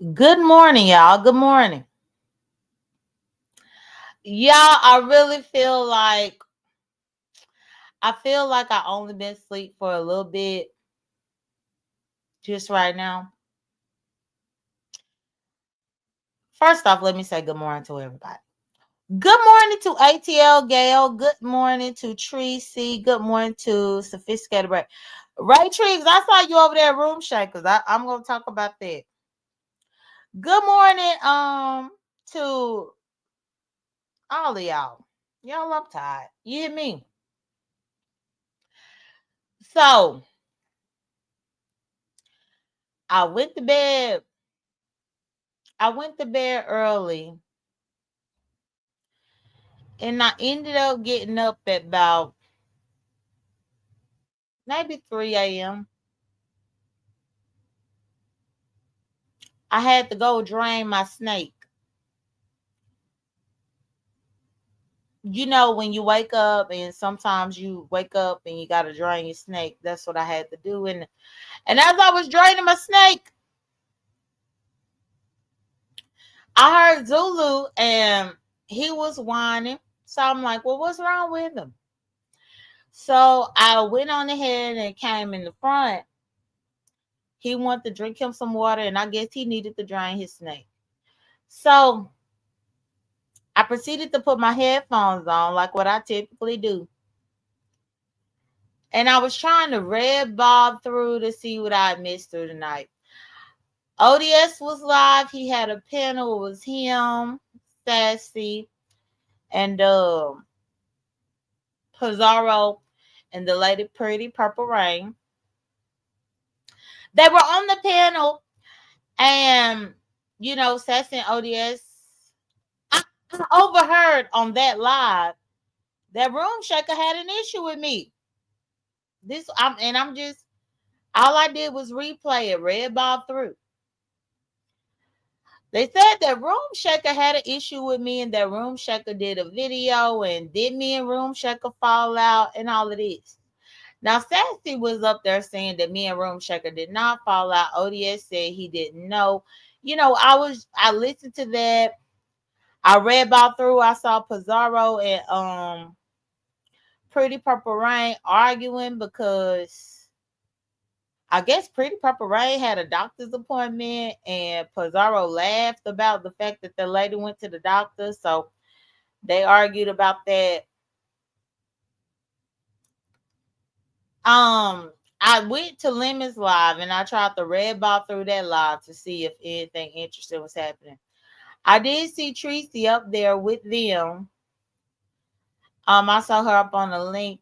Good morning, y'all. Good morning. Y'all, I feel like I only been asleep for a little bit just right now. First off, let me say good morning to everybody. Good morning to ATL Gail. Good morning to Tracy. Good morning to Sophisticated Ray Triggs, I saw you over there at Room Shakers. I'm gonna talk about that. Good morning, to all of y'all. Y'all, I'm tired. You hear me? So I went to bed I went to bed early and I ended up getting up at about maybe 3 a.m. I had to go drain my snake. You know, when you wake up and sometimes you wake up and you got to drain your snake. That's what I had to do. And as I was draining my snake, I heard Zulu and he was whining. So I'm like, well, what's wrong with him? So I went on ahead and came in the front. He wanted to drink him some water, and I guess he needed to drain his snake. So I proceeded to put my headphones on, like what I typically do. And I was trying to red bob through to see what I missed through the night. ODS was live. He had a panel. It was him, Sassy, and Pizarro, and the lady Pretty Purple Rain. They were on the panel, and Sassy and ODS. I overheard on that live that Room Shaker had an issue with me. I'm just all I did was replay it, red ball through. They said that Room Shaker had an issue with me and that Room Shaker did a video and did me and Room Shaker fall out and all of this. Now Sassy was up there saying that me and Room Shaker did not fall out. ODS said he didn't know. I listened to that. I read about through. I saw Pizarro and Pretty Purple Rain arguing because I guess Pretty Purple Rain had a doctor's appointment and Pizarro laughed about the fact that the lady went to the doctor. So they argued about that. I went to Lemons Live and I tried to red ball through that live to see if anything interesting was happening. I did see Tracy up there with them. I saw her up on the link.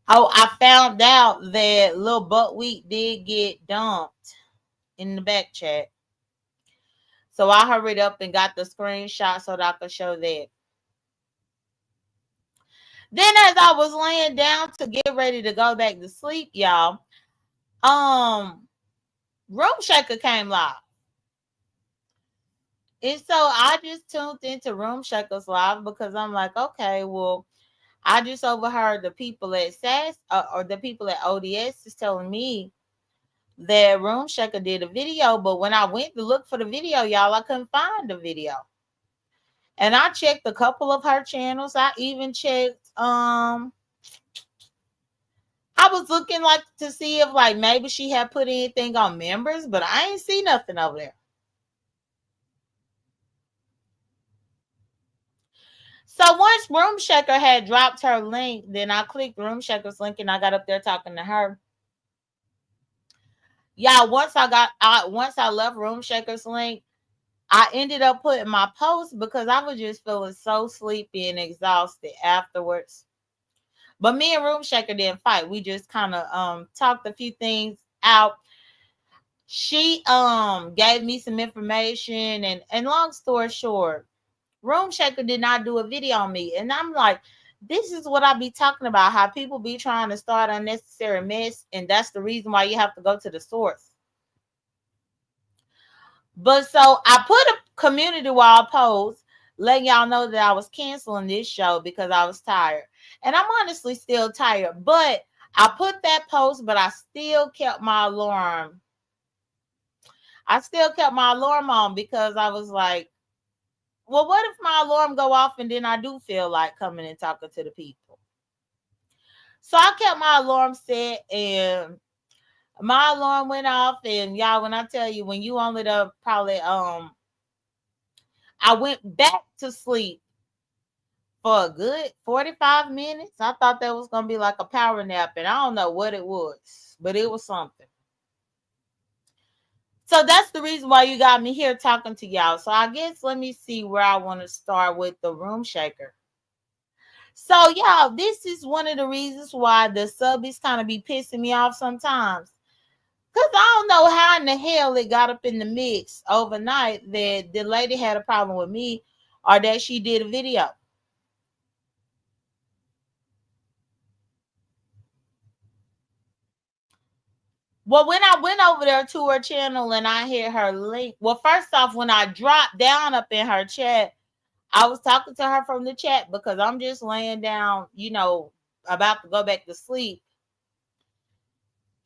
Oh, I found out that Lil Buckwheat did get dumped in the back chat. So I hurried up and got the screenshot so that I could show that. Then as I was laying down to get ready to go back to sleep, y'all, Room Shaker came live. And so I just tuned into Room Shaker's live because I'm like, okay, well, I just overheard the people at SAS or the people at ODS is telling me that Room Shaker did a video, but when I went to look for the video, y'all, I couldn't find the video. And I checked a couple of her channels. I even checked I was looking like to see if like maybe she had put anything on members, but I ain't see nothing over there. So once Room Shaker had dropped her link, then I clicked Room Shaker's link and I got up there talking to her. Yeah, once I left Room Shaker's link, I ended up putting my post because I was just feeling so sleepy and exhausted afterwards. But me and Room Shaker didn't fight. We just kind of talked a few things out. She gave me some information and long story short, Room Shaker did not do a video on me. And I'm like, this is what I be talking about, how people be trying to start unnecessary mess, and that's the reason why you have to go to the source. But so I put a community wall post letting y'all know that I was canceling this show because I was tired. And I'm honestly still tired. But I put that post, but I still kept my alarm. I still kept my alarm on because I was like, well, what if my alarm go off and then I do feel like coming and talking to the people? So I kept my alarm set, and my alarm went off. And y'all, when I tell you, when you only the probably I went back to sleep for a good 45 minutes. I thought that was gonna be like a power nap, and I don't know what it was, but it was something. So that's the reason why you got me here talking to y'all. So I guess let me see where I want to start with the room shaker. So y'all, this is one of the reasons why the subbies kind of be pissing me off sometimes. Cause I don't know how in the hell it got up in the mix overnight that the lady had a problem with me or that she did a video. Well, when I went over there to her channel and I hit her link, well, first off, when I dropped down up in her chat, I was talking to her from the chat because I'm just laying down, about to go back to sleep.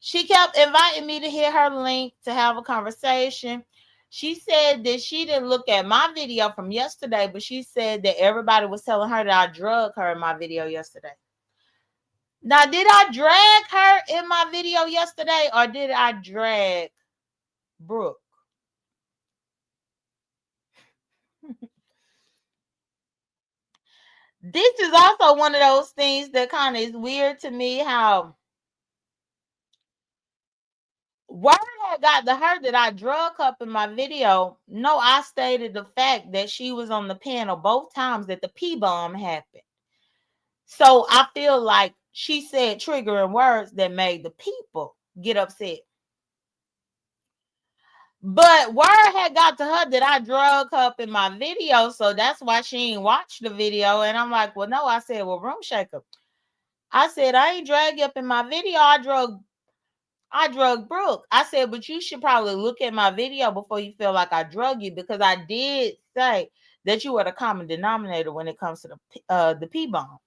She kept inviting me to hit her link to have a conversation. She said that she didn't look at my video from yesterday, but she said that everybody was telling her that I drug her in my video yesterday. Now, did I drag her in my video yesterday or did I drag Brooke? This is also one of those things that kind of is weird to me, how word had got to her that I drug up in my video. No, I stated the fact that she was on the panel both times that the P-bomb happened. So I feel like she said triggering words that made the people get upset. But word had got to her that I drug her up in my video, so that's why she ain't watched the video. And I'm like, well, no, I said, well, room shaker. I said, I ain't drag you up in my video. I drug Brooke. I said, but you should probably look at my video before you feel like I drug you, because I did say that you were the common denominator when it comes to the P bomb.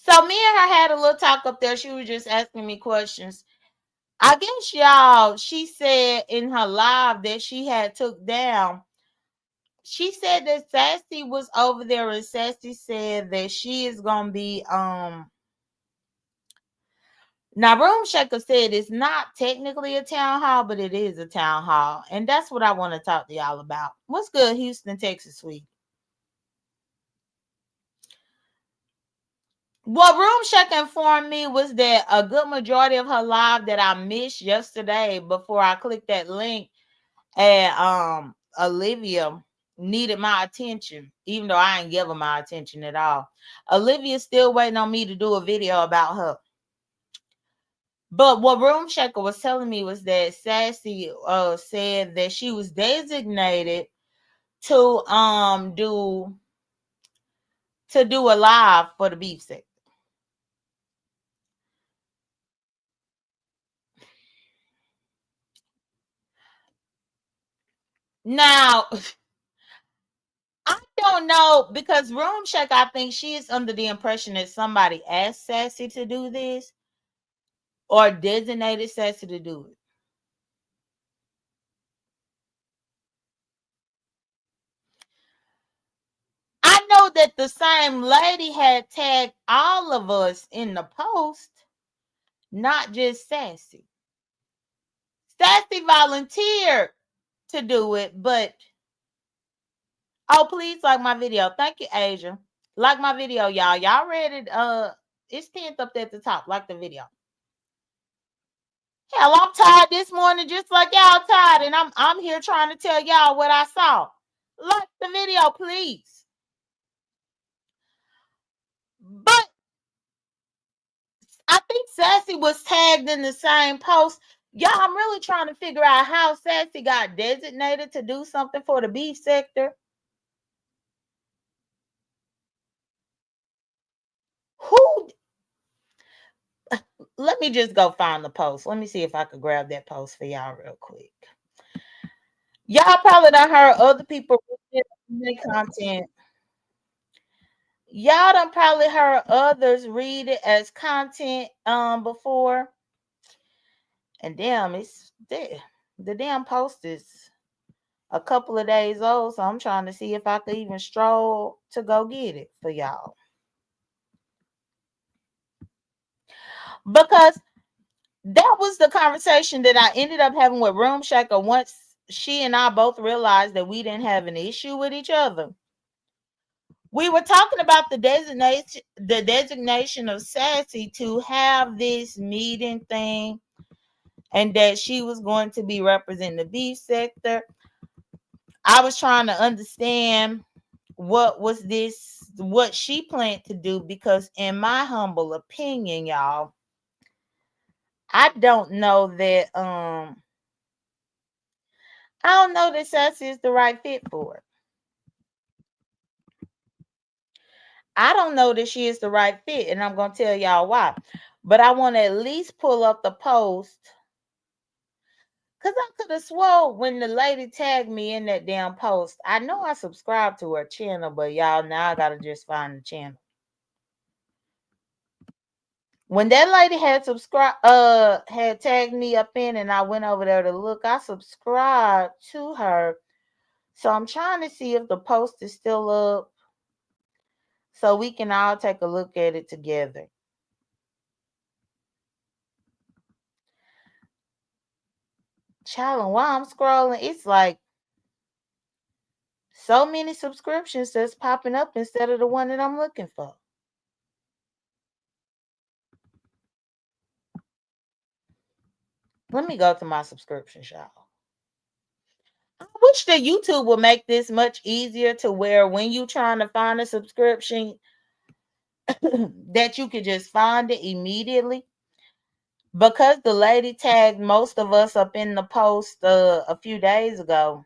So me and her had a little talk up there. She was just asking me questions. I guess y'all, she said in her live that she had took down. She said that Sassy was over there, and Sassy said that she is gonna be now, Room Shaker said it's not technically a town hall, but it is a town hall. And that's what I want to talk to y'all about. What's good, Houston, Texas, sweet? What Room Shaker informed me was that a good majority of her live that I missed yesterday before I clicked that link, and Olivia needed my attention, even though I ain't give her my attention at all. Olivia's still waiting on me to do a video about her. But what Room Shaker was telling me was that Sassy said that she was designated to do a live for the beef sector. Now, I don't know, because Room Shaker, I think she is under the impression that somebody asked Sassy to do this or designated Sassy to do it. I know that the same lady had tagged all of us in the post, not just Sassy. Sassy volunteered to do it, but oh, please like my video. Thank you, Asia. Like my video, y'all. Y'all read it. It's pinned up at the top. Like the video. Hell, I'm tired this morning, just like y'all tired, and I'm here trying to tell y'all what I saw. Like the video, please. But I think Sassy was tagged in the same post. Y'all, I'm really trying to figure out how Sassy got designated to do something for the beef sector. Who? Let me just go find the post. Let me see if I could grab that post for y'all real quick. Y'all probably done heard other people make content. Y'all done probably heard others read it as content before. And damn, it's there. The damn post is a couple of days old, so I'm trying to see if I could even stroll to go get it for y'all. Because that was the conversation that I ended up having with Room Shaker once she and I both realized that we didn't have an issue with each other. We were talking about the designation of Sassy to have this meeting thing, and that she was going to be representing the beef sector. I was trying to understand what she planned to do, because in my humble opinion, y'all, I don't know that Sassy is the right fit for it. I don't know that she is the right fit, and I'm gonna tell y'all why. But I want to at least pull up the post, because I could have swore when the lady tagged me in that damn post. I know I subscribed to her channel, but y'all, now I gotta just find the channel. When that lady had tagged me up in, and I went over there to look, I subscribed to her. So I'm trying to see if the post is still up, so we can all take a look at it together. Child, while I'm scrolling, it's like so many subscriptions that's popping up instead of the one that I'm looking for. Let me go to my subscriptions, y'all. I wish that YouTube would make this much easier, to where when you trying to find a subscription that you could just find it immediately. Because the lady tagged most of us up in the post a few days ago,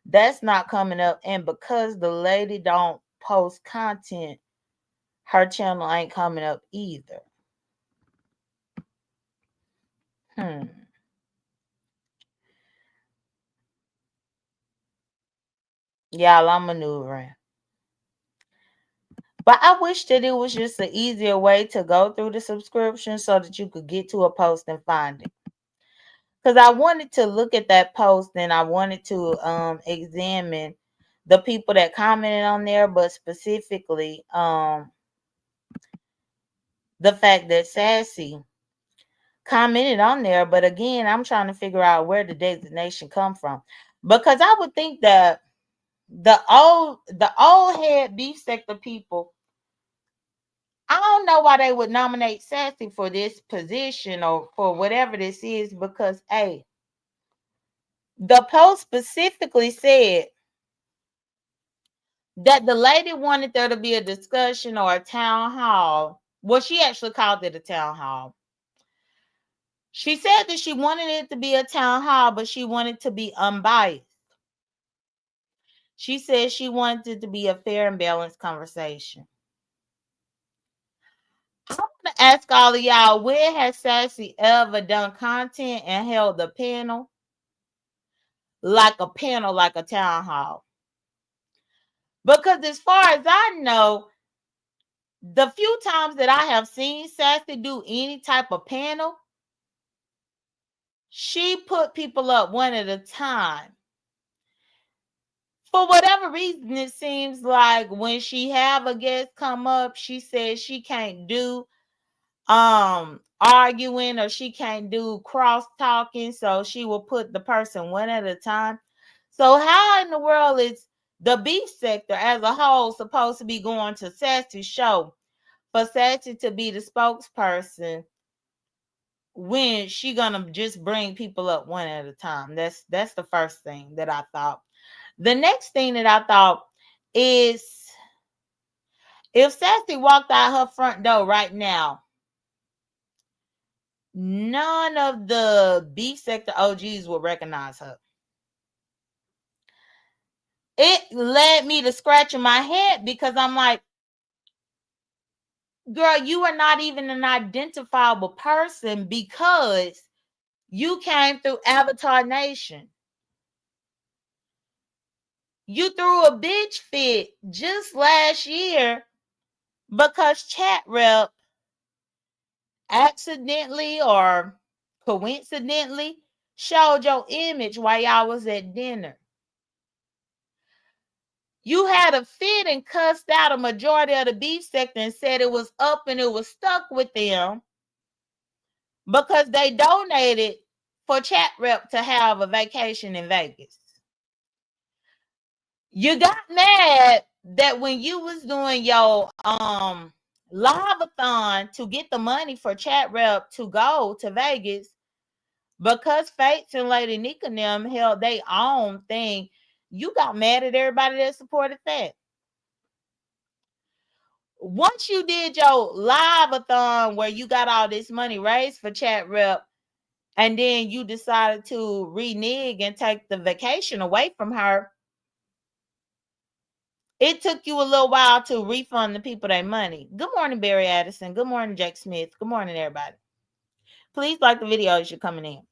that's not coming up. And because the lady don't post content, her channel ain't coming up either. Y'all, I'm maneuvering. But I wish that it was just an easier way to go through the subscription, so that you could get to a post and find it. Because I wanted to look at that post, and I wanted to examine the people that commented on there, but specifically the fact that Sassy commented on there. But again, I'm trying to figure out where the designation come from, because I would think that the old head beef sector people, I don't know why they would nominate Sassy for this position or for whatever this is, because the post specifically said that the lady wanted there to be a discussion or a town hall. Well, she actually called it a town hall. She said that she wanted it to be a town hall, but she wanted to be unbiased. She said she wanted it to be a fair and balanced conversation. I want to ask all of y'all, where has Sassy ever done content and held a panel? Like a panel, like a town hall. Because as far as I know, the few times that I have seen Sassy do any type of panel, she put people up one at a time. For whatever reason, it seems like when she have a guest come up, she says she can't do arguing, or she can't do cross talking, so she will put the person one at a time. So how in the world is the beef sector as a whole supposed to be going to Sassy's show for Sassy to be the spokesperson, when she gonna just bring people up one at a time? That's the first thing that I thought. The next thing that I thought is, if Sassy walked out her front door right now, none of the beef sector OGs will recognize her. It led me to scratching my head, because I'm like, girl, you are not even an identifiable person, because you came through Avatar Nation. You threw a bitch fit just last year because chat rep accidentally or coincidentally showed your image while y'all was at dinner. You had a fit and cussed out a majority of the beef sector and said it was up and it was stuck with them because they donated for chat rep to have a vacation in Vegas. You got mad that when you was doing your live-a-thon to get the money for chat rep to go to Vegas, because Fates and Lady Nika and them held their own thing, you got mad at everybody that supported that. Once you did your live-a-thon where you got all this money raised for chat rep, and then you decided to renege and take the vacation away from her, it took you a little while to refund the people their money. Good morning, Barry Addison. Good morning, Jake Smith. Good morning, everybody. Please like the video as you're coming in.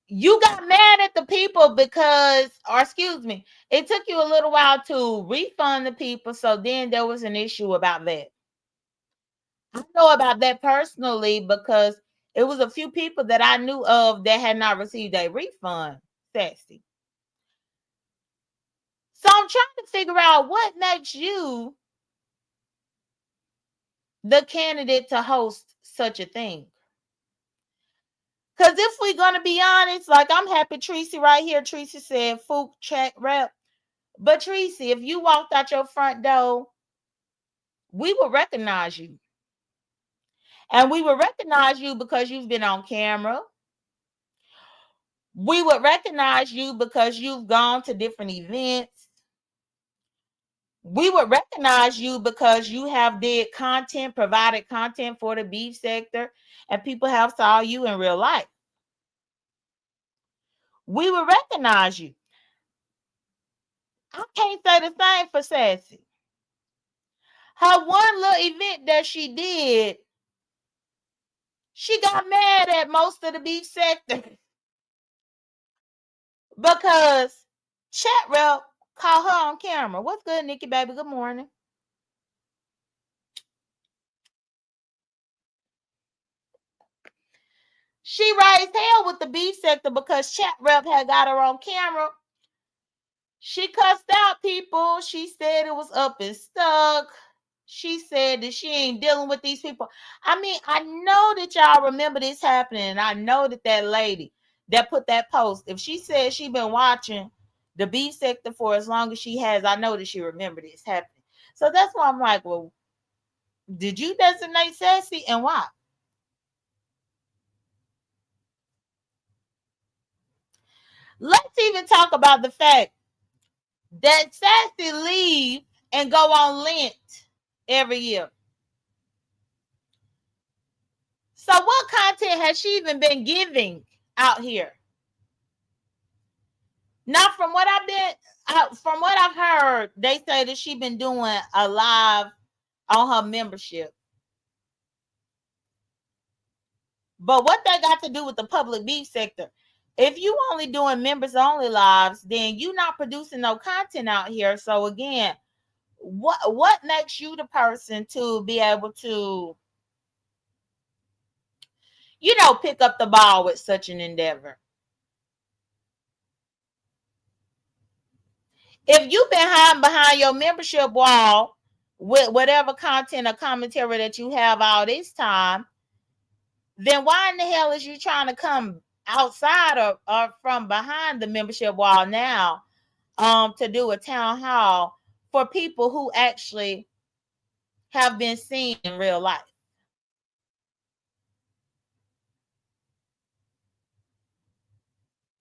You got mad at the people because, or excuse me, it took you a little while to refund the people. So then there was an issue about that. I know about that personally because it was a few people that I knew of that had not received a refund. Sassy. So I'm trying to figure out what makes you the candidate to host such a thing. Because if we're going to be honest, like I'm happy Tracy right here. Tracy said, Fook check rep. But Tracy, if you walked out your front door, we will recognize you. And we will recognize you because you've been on camera. We would recognize you because you've gone to different events. We would recognize you because you have did content, provided content for the beef sector, and people have saw you in real life. We would recognize you. I can't say the same for Sassy. Her one little event that she did, she got mad at most of the beef sector because chat rep caught her on camera. What's good, Nikki, baby? Good morning. She raised hell with the beef sector because chat rep had got her on camera. She cussed out people. She said it was up and stuck. She said that she ain't dealing with these people. I mean, I know that y'all remember this happening. I know that that lady that put that post, if she said she been watching the beef sector for as long as she has, I know that she remembered this happening. So that's why I'm like, well, did you designate Sassy and why? Let's even talk about the fact that Sassy leave and go on Lent every year. So what content has she even been giving out here? Now, from what I've heard, they say that she been doing a live on her membership. But what that got to do with the public beef sector? If you only doing members only lives, then you not producing no content out here. So again, what makes you the person to be able to, pick up the ball with such an endeavor? If you've been hiding behind your membership wall with whatever content or commentary that you have all this time, then why in the hell is you trying to come outside or from behind the membership wall now to do a town hall for people who actually have been seen in real life?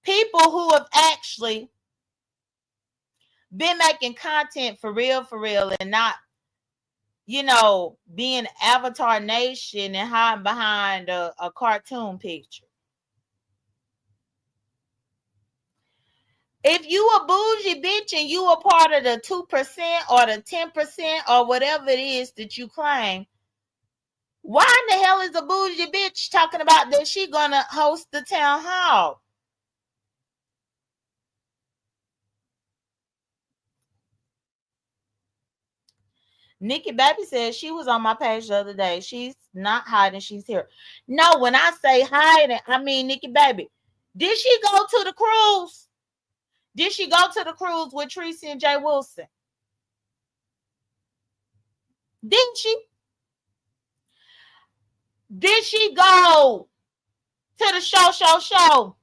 People who have actually been making content for real, and not, being Avatar Nation and hiding behind a cartoon picture. If you a bougie bitch and you a part of the 2% or the 10% or whatever it is that you claim, why in the hell is a bougie bitch talking about that she gonna host the town hall? Nikki Baby said she was on my page the other day. She's not hiding. She's here. No, when I say hiding, I mean Nikki Baby. Did she go to the cruise? Did she go to the cruise with Tracy and Jay Wilson? Didn't she? Did she go to the show?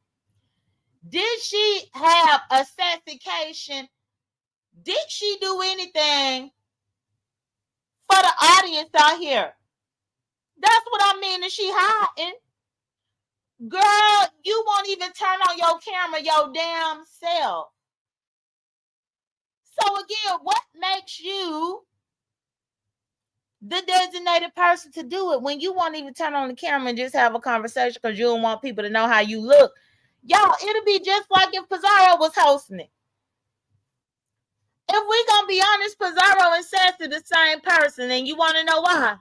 Did she have a sassication? Did she do anything for the audience out here? That's what I mean. Is she hiding? Girl, you won't even turn on your camera your damn self. So again, what makes you the designated person to do it when you won't even turn on the camera and just have a conversation because you don't want people to know how you look? Y'all, it'll be just like if Pizarro was hosting it. If we gonna be honest, Pizarro and Sassy the same person, and you want to know why?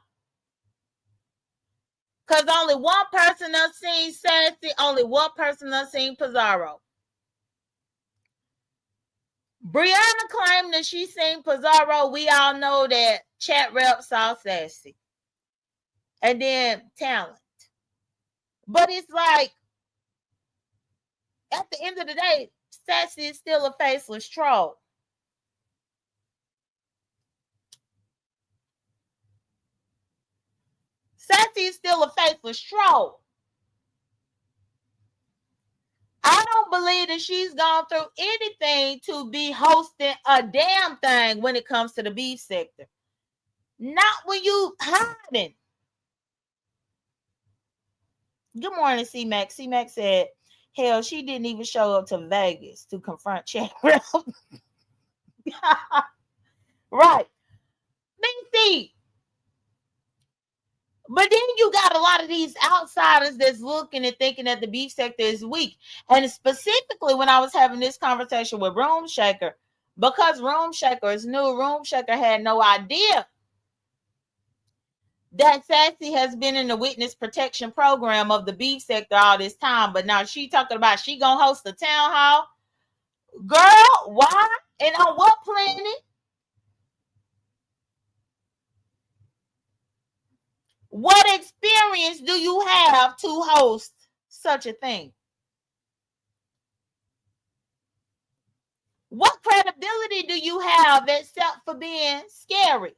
Because only one person done seen Sassy, only one person done seen Pizarro. Brianna claimed that she seen Pizarro. We all know that Chat Rep saw Sassy. And then Talent. But it's like, at the end of the day, Sassy is still a faceless troll. Sassy is still a faceless troll. I don't believe that she's gone through anything to be hosting a damn thing when it comes to the beef sector. Not when you hiding. Good morning, C-Mac. C-Mac said, hell, she didn't even show up to Vegas to confront Chat. Right. See. But then you got a lot of these outsiders that's looking and thinking that the beef sector is weak. And specifically when I was having this conversation with Room Shaker, because Room Shaker is new, Room Shaker had no idea that Sassy has been in the witness protection program of the beef sector all this time. But now she talking about she gonna host a town hall. Girl, why? And on what planet? What experience do you have to host such a thing? What credibility do you have except for being scary?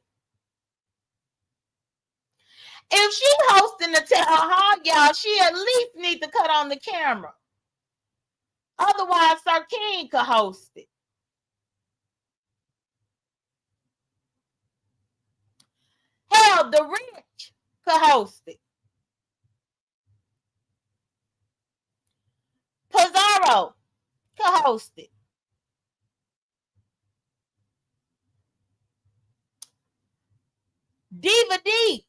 If she hosting the town hall, y'all, she at least need to cut on the camera. Otherwise, Sir King could host it. Hell, the rich could host it. Pizarro could host it. Diva D.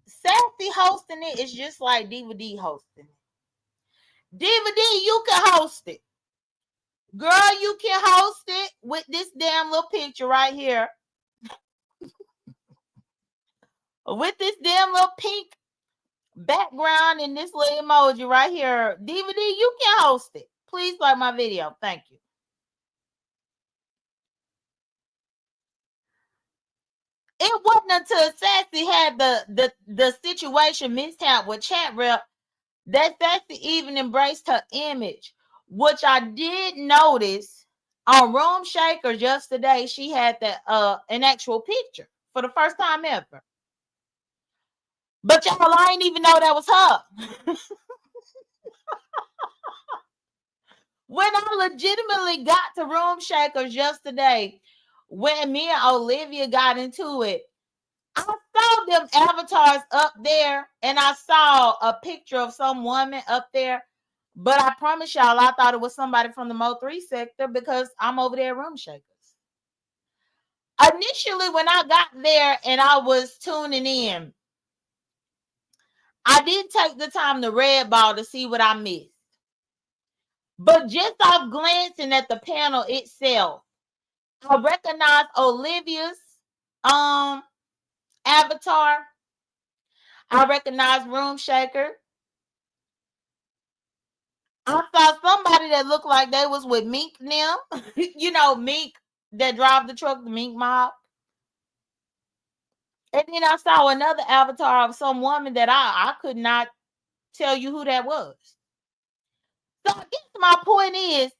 Sassy hosting it is just like Diva D hosting it. Diva D, you can host it. Girl, you can host it with this damn little picture right here. With this damn little pink background and this little emoji right here. Diva D, you can host it. Please like my video. Thank you. It wasn't until Sassy had the situation mishap with Chat Rep that Sassy even embraced her image, which I did notice on Room Shakers yesterday. She had that an actual picture for the first time ever. But y'all, I didn't even know that was her. When I legitimately got to Room Shakers yesterday, when me and Olivia got into it, I saw them avatars up there and I saw a picture of some woman up there. But I promise y'all, I thought it was somebody from the Mo3 sector because I'm over there at Room Shakers. Initially, when I got there and I was tuning in, I did take the time to red ball to see what I missed. But just off glancing at the panel itself, I recognized Olivia's avatar. I recognized Room Shaker. I saw somebody that looked like they was with Mink now. You know, Mink that drive the truck, the Mink mob. And then I saw another avatar of some woman that I could not tell you who that was. So I guess my point is,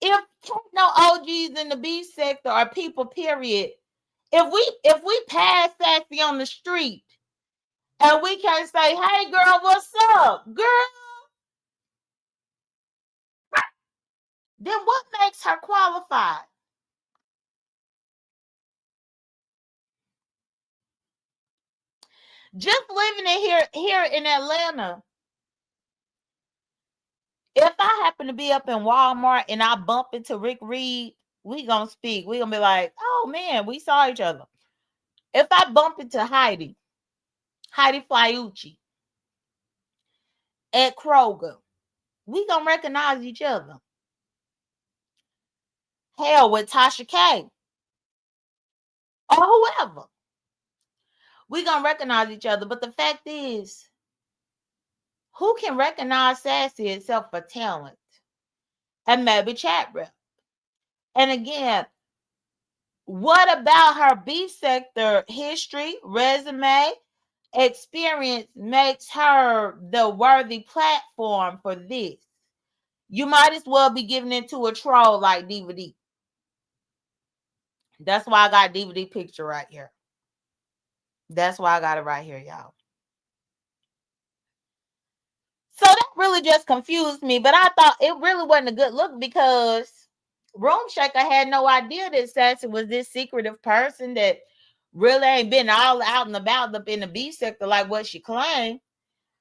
if no OGs in the B sector or people, period, if we pass Sassy on the street and we can't say, hey girl, what's up? Girl, then what makes her qualified? Just living in here in Atlanta, if I happen to be up in Walmart and I bump into Rick Reed, we gonna speak. We gonna be like, oh man, we saw each other. If I bump into Heidi Flyucci at Kroger, we gonna recognize each other. Hell, with Tasha K or whoever, we gonna recognize each other. But the fact is, who can recognize Sassy itself for talent and maybe chat rep? And again, what about her B sector history, resume, experience makes her the worthy platform for this? You might as well be giving it to a troll like DVD. That's why I got DVD picture right here. That's why I got it right here, y'all. So that really just confused me, but I thought it really wasn't a good look because Room Shaker had no idea that Sassy was this secretive person that really ain't been all out and about up in the B sector like what she claimed.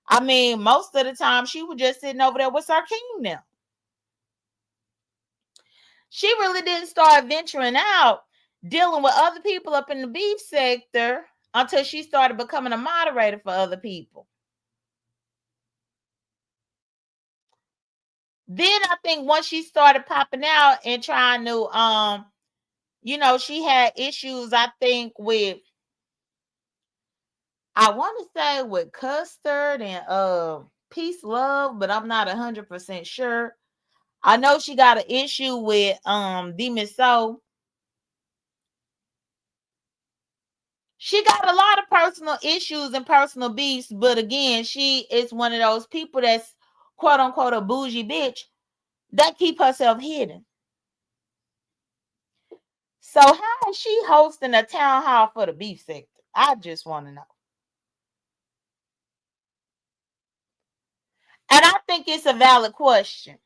I mean, most of the time she was just sitting over there with Sir King now. She really didn't start venturing out, dealing with other people up in the beef sector until she started becoming a moderator for other people. Then I think once she started popping out and trying to, she had issues, I think, with, I want to say with Custard and Peace Love, but I'm not 100% sure. I know she got an issue with Demon Soul. She got a lot of personal issues and personal beefs, but again, she is one of those people that's quote unquote a bougie bitch that keep herself hidden. So how is she hosting a town hall for the beef sector? I just want to know. And I think it's a valid question.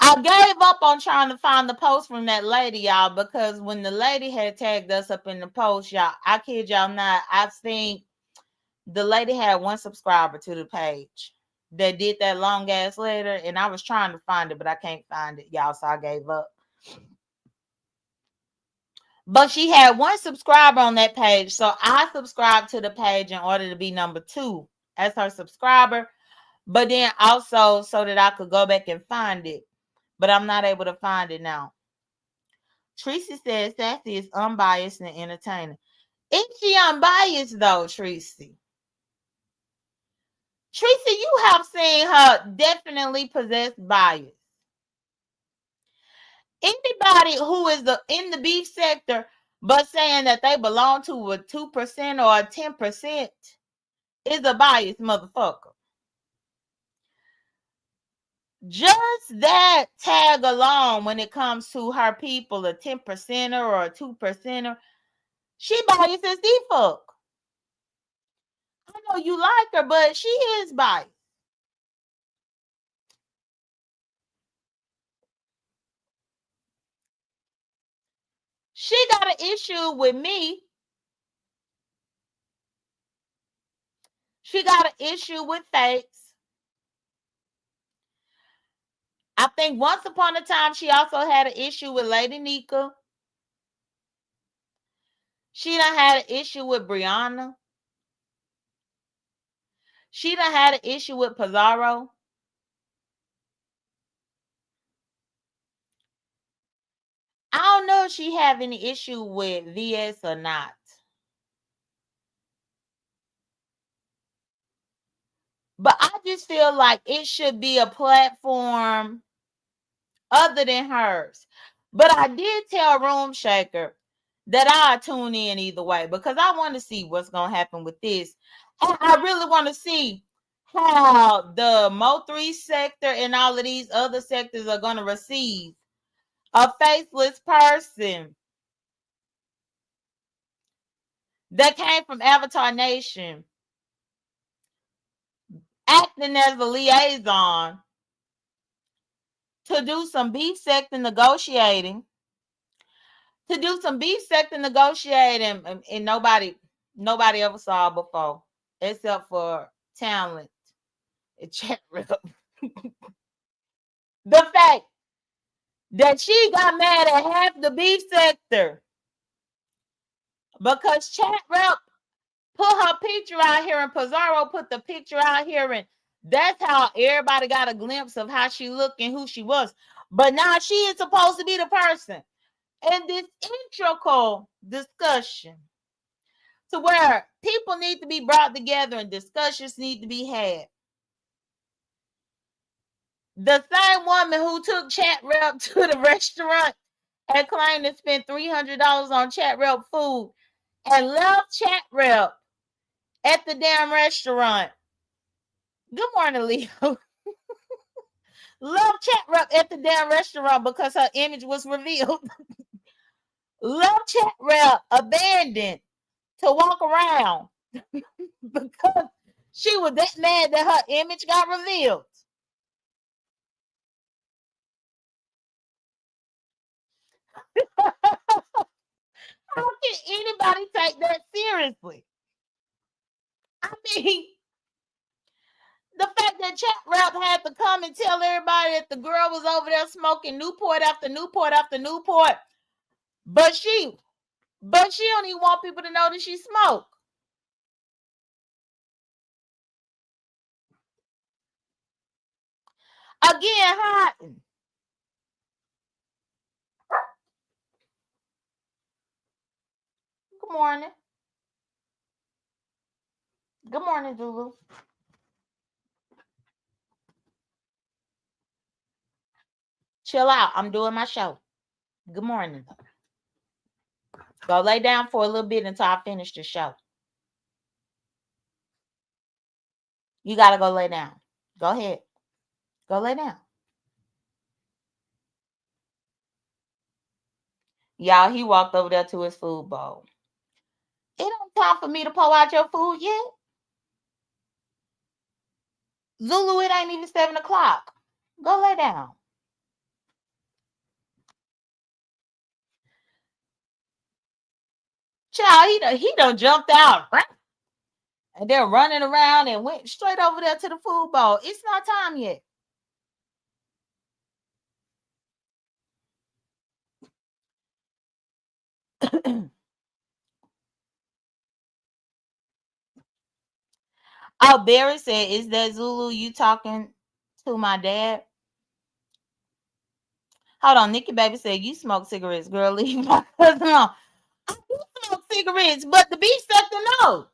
I gave up on trying to find the post from that lady, y'all, because when the lady had tagged us up in the post, y'all, I kid y'all not, I think the lady had one subscriber to the page that did that long ass letter, and I was trying to find it, but I can't find it, y'all, so I gave up. But she had one subscriber on that page, so I subscribed to the page in order to be number 2 as her subscriber, but then also so that I could go back and find it, but I'm not able to find it now. Tracy says Sassy is unbiased and entertaining. Is she unbiased though, Tracy? Tracy, you have seen her definitely possess bias. Anybody who is in the beef sector but saying that they belong to a 2% or a 10% is a biased motherfucker. Just that tag alone when it comes to her people, a 10%er or a 2%er, she biased as the fuck. I know you like her, but she is biased. She got an issue with me. She got an issue with Fakes. I think once upon a time she also had an issue with Lady Nika. She done had an issue with Brianna. She done had an issue with Pizarro. I don't know if she have any issue with VS or not. But I just feel like it should be a platform other than hers. But I did tell Room Shaker that I tune in either way, because I want to see what's going to happen with this. And I really want to see how the Mo3 sector and all of these other sectors are going to receive a faceless person that came from Avatar Nation acting as a liaison to do some beef sector negotiating, and nobody ever saw before, except for talent and chat room. The fact that she got mad at half the beef sector because chat rep put her picture out here and Pizarro put the picture out here, and that's how everybody got a glimpse of how she looked and who she was. But now she is supposed to be the person. And this integral discussion to where people need to be brought together and discussions need to be had. The same woman who took chat rep to the restaurant and claimed to spend $300 on chat rep food and left chat rep at the damn restaurant. Good morning, Leo. Left chat rep at the damn restaurant because her image was revealed. Left chat rep abandoned to walk around because she was that mad that her image got revealed. How can anybody take that seriously? I mean, the fact that chat rep had to come and tell everybody that the girl was over there smoking Newport after Newport after Newport, but she don't even want people to know that she smoked. Again, hiding. Good morning. Good morning, Zulu. Chill out. I'm doing my show. Good morning. Go lay down for a little bit until I finish the show. You got to go lay down. Go ahead. Go lay down. Y'all, he walked over there to his food bowl. It ain't time for me to pour out your food yet. Zulu, it ain't even 7 o'clock. Go lay down. Child, he done jumped out. And they're running around and went straight over there to the food bowl. It's not time yet. Oh, Barry said, is that Zulu you talking to my dad? Hold on, Nikki Baby said, you smoke cigarettes, girl. Leave my cousin alone. I do smoke cigarettes, but the beef sector, no.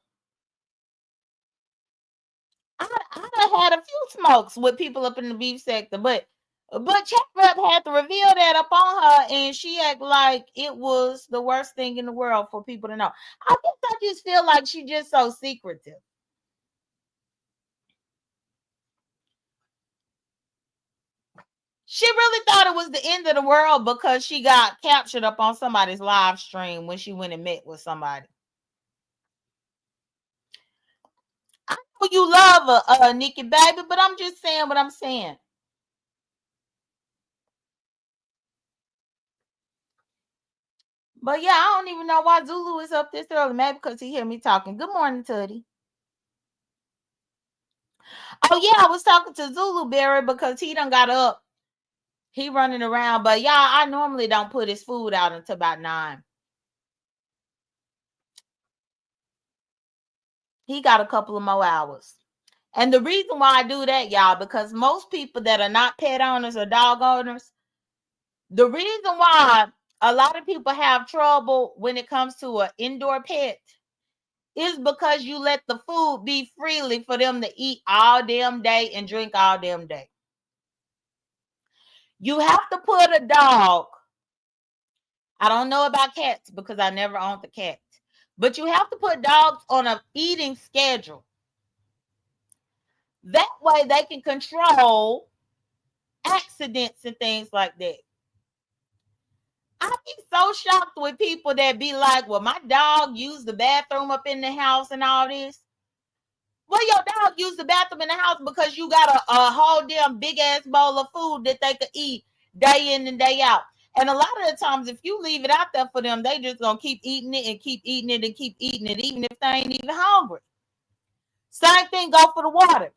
I done had a few smokes with people up in the beef sector, but chat rep had to reveal that up on her, and she act like it was the worst thing in the world for people to know. I guess I just feel like she just so secretive. She really thought it was the end of the world because she got captured up on somebody's live stream when she went and met with somebody. I know you love her, Nikki Baby, but I'm just saying what I'm saying. But yeah, I don't even know why Zulu is up this early. Maybe because he hear me talking. Good morning, Tuddy. Oh yeah, I was talking to Zulu Berry because he done got up. He running around. But y'all, I normally don't put his food out until about 9. He got a couple of more hours. And the reason why I do that, y'all, because most people that are not pet owners or dog owners, the reason why a lot of people have trouble when it comes to an indoor pet is because you let the food be freely for them to eat all damn day and drink all damn day. You have to put a dog I don't know about cats because I never owned the cat. But you have to put dogs on an eating schedule. That way they can control accidents and things like that. I be so shocked with people that be like, well, my dog used the bathroom up in the house and all this. Well, your dog used the bathroom in the house because you got a whole damn big ass bowl of food that they could eat day in and day out. And a lot of the times, if you leave it out there for them, they just gonna keep eating it and keep eating it and keep eating it, even if they ain't even hungry. Same thing go for the water.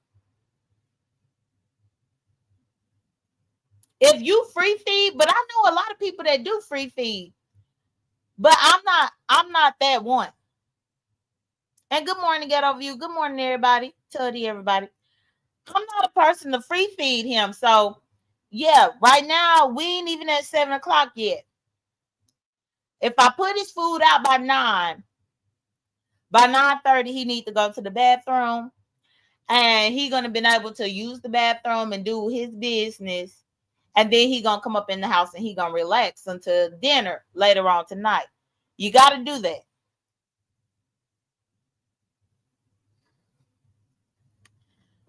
If you free feed, but I know a lot of people that do free feed, but I'm not that one. And good morning, Ghetto View. Good morning, everybody. Tuddy, everybody. I'm not a person to free feed him. So, yeah, right now, we ain't even at 7 o'clock yet. If I put his food out by 9, by 9:30, he need to go to the bathroom. And he going to be able to use the bathroom and do his business. And then he going to come up in the house and he going to relax until dinner later on tonight. You got to do that.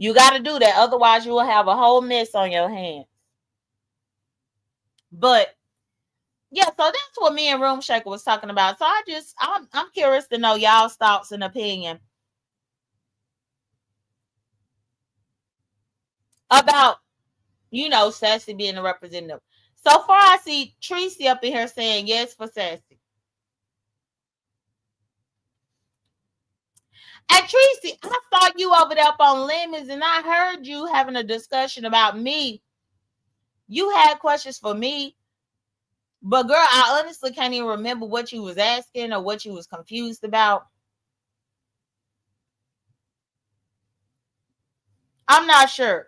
You got to do that. Otherwise, you will have a whole mess on your hands. But, yeah, so that's what me and Room Shaker was talking about. So I'm curious to know y'all's thoughts and opinion about, Sassy being a representative. So far, I see Tracy up in here saying yes for Sassy. And Tracy, I saw you over there up on Lemons, and I heard you having a discussion about me. You had questions for me, but girl, I honestly can't even remember what you was asking or what you was confused about. I'm not sure.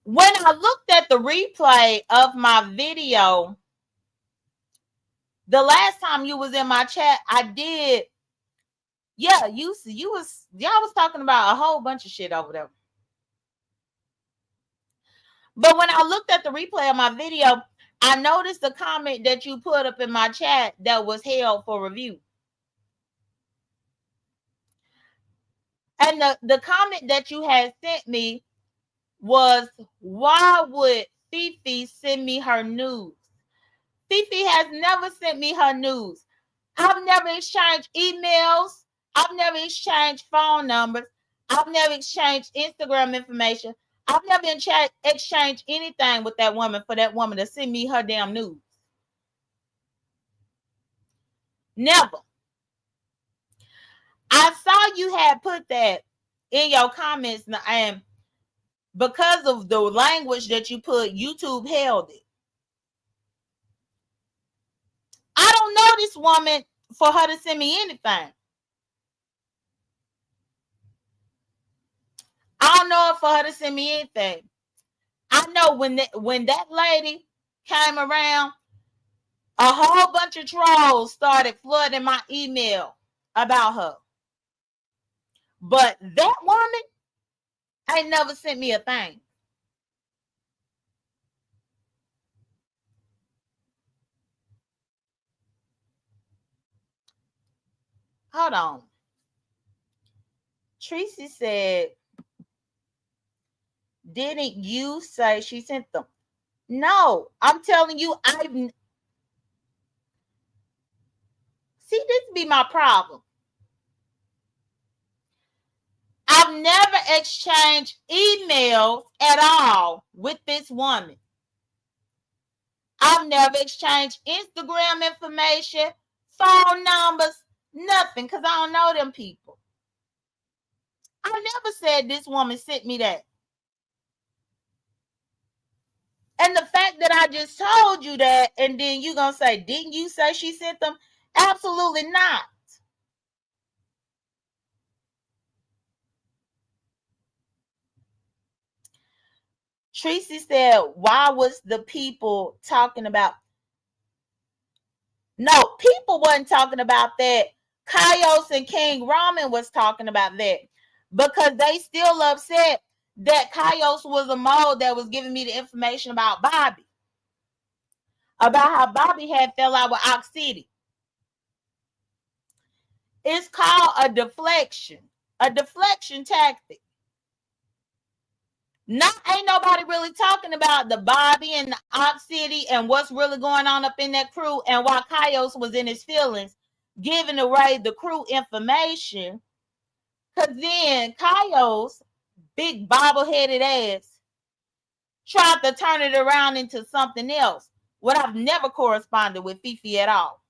When I looked at the replay of my video, the last time you was in my chat, I did. Yeah, y'all was talking about a whole bunch of shit over there. But when I looked at the replay of my video, I noticed the comment that you put up in my chat that was held for review. And the comment that you had sent me was, why would Fifi send me her news? Fifi has never sent me her news. I've never exchanged emails. I've never exchanged phone numbers. I've never exchanged Instagram information. I've never exchanged anything with that woman for that woman to send me her damn news. Never. I saw you had put that in your comments, and because of the language that you put, YouTube held it. I don't know this woman for her to send me anything. I don't know for her to send me anything. I know when that lady came around, a whole bunch of trolls started flooding my email about her. But that woman ain't never sent me a thing. Hold on. Tracy said, didn't you say she sent them? No, I'm telling you, see, this be my problem. I've never exchanged emails at all with this woman. I've never exchanged Instagram information, phone numbers, nothing, because I don't know them people. I never said this woman sent me that. And the fact that I just told you that, and then you going to say, didn't you say she sent them? Absolutely not. Tracy said, why was the people talking about? No, people wasn't talking about that. Kaios and King Ramen was talking about that because they still upset that Kaios was a mole that was giving me the information about Bobby. about how Bobby had fell out with Ox City. It's called a deflection tactic. Ain't nobody really talking about the Bobby and the Ox City and what's really going on up in that crew and why Kaios was in his feelings, giving away the crew information. Because then Kaios, big bobble-headed ass, tried to turn it around into something else. What I've never corresponded with Fifi at all.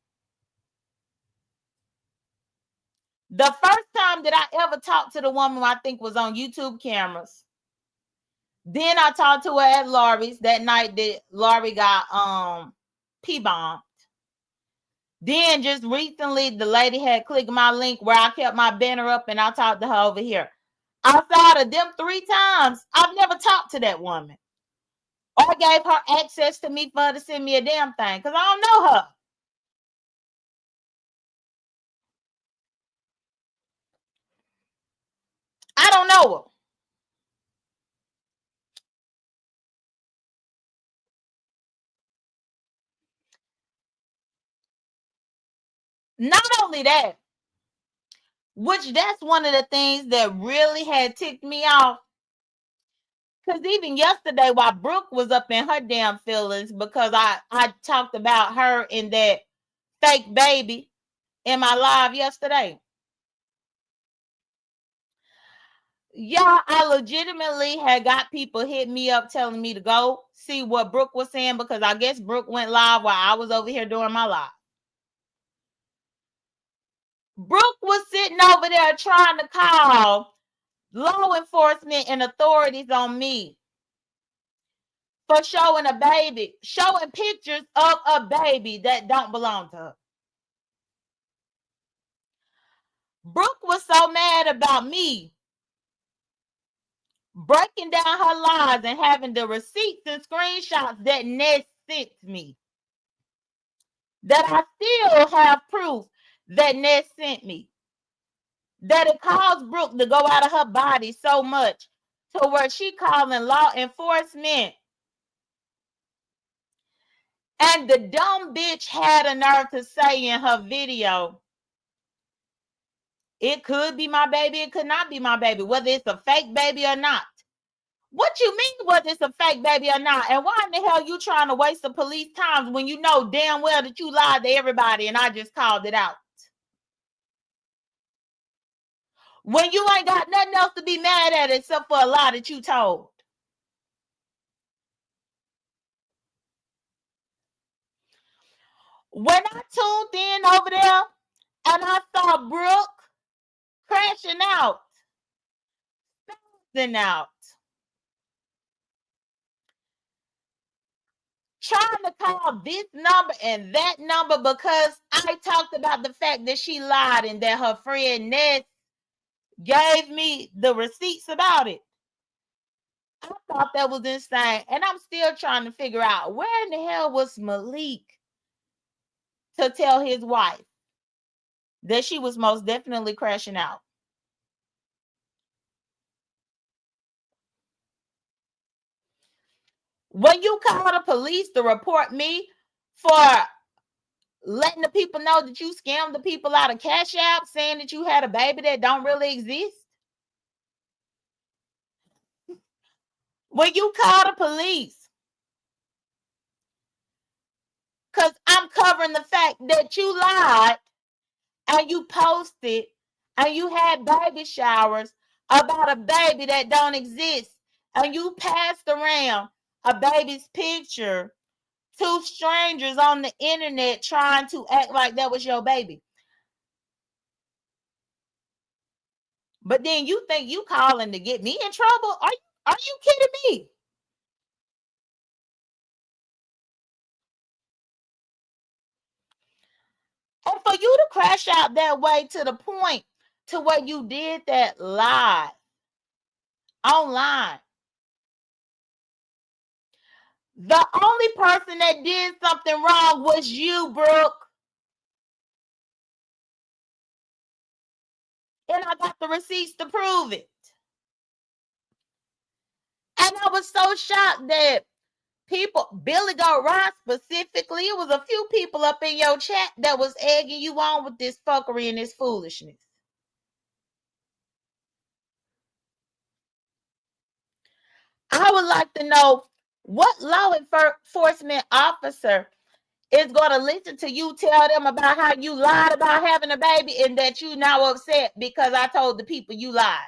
The first time that I ever talked to the woman, I think, was on YouTube cameras. Then I talked to her at Laurie's that night that Laurie got P-bombed. Then just recently, the lady had clicked my link where I kept my banner up and I talked to her over here. Outside of them 3 times, I've never talked to that woman or gave her access to me for her to send me a damn thing because I don't know her. I don't know her. Not only that, which that's one of the things that really had ticked me off. Because even yesterday, while Brooke was up in her damn feelings because I talked about her and that fake baby in my live yesterday. Yeah, I legitimately had got people hit me up telling me to go see what Brooke was saying because I guess Brooke went live while I was over here doing my live. Brooke was sitting over there trying to call law enforcement and authorities on me for showing a baby, showing pictures of a baby that don't belong to her. Brooke was so mad about me breaking down her lies and having the receipts and screenshots that Ness sent me that I still have proof that Ness sent me. That it caused Brooke to go out of her body so much to where she calling law enforcement. And the dumb bitch had a nerve to say in her video, it could be my baby, it could not be my baby, whether it's a fake baby or not. What you mean whether it's a fake baby or not? And why in the hell you trying to waste the police time when you know damn well that you lied to everybody and I just called it out? When you ain't got nothing else to be mad at except for a lie that you told. When I tuned in over there and I saw Brooke crashing out, spazzing out, trying to call this number and that number because I talked about the fact that she lied and that her friend Ness gave me the receipts about it. I thought that was insane. And I'm still trying to figure out where in the hell was Malik to tell his wife that she was most definitely crashing out. When you call the police to report me for letting the people know that you scammed the people out of Cash App, saying that you had a baby that don't really exist. When you call the police, because I'm covering the fact that you lied and you posted and you had baby showers about a baby that don't exist and you passed around a baby's picture to strangers on the internet trying to act like that was your baby. But then you think you calling to get me in trouble? Are you kidding me? And for you to crash out that way to the point to where you did that live online. The only person that did something wrong was you, Brooke. And I got the receipts to prove it. And I was so shocked that people, Billy Goat Ross specifically, it was a few people up in your chat that was egging you on with this fuckery and this foolishness. I would like to know what law enforcement officer is going to listen to you tell them about how you lied about having a baby and that you now upset because I told the people you lied.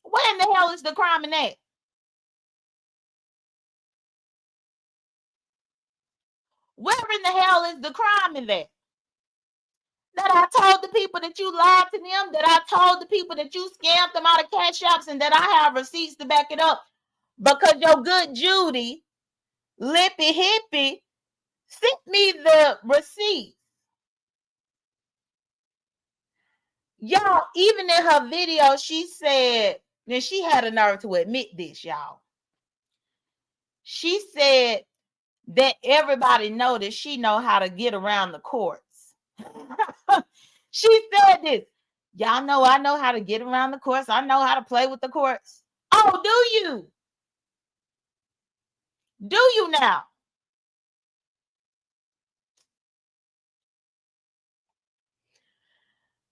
Where in the hell is the crime in that? Where in the hell is the crime in that? That I told the people that you lied to them, that I told the people that you scammed them out of cash apps, and that I have receipts to back it up because your good Judy, Lippy Hippie, sent me the receipt. Y'all, even in her video, she said, and she had a nerve to admit this, y'all. She said that everybody know that she know how to get around the courts. She said this. Y'all know I know how to get around the courts. I know how to play with the courts. Oh, do you? Do you now?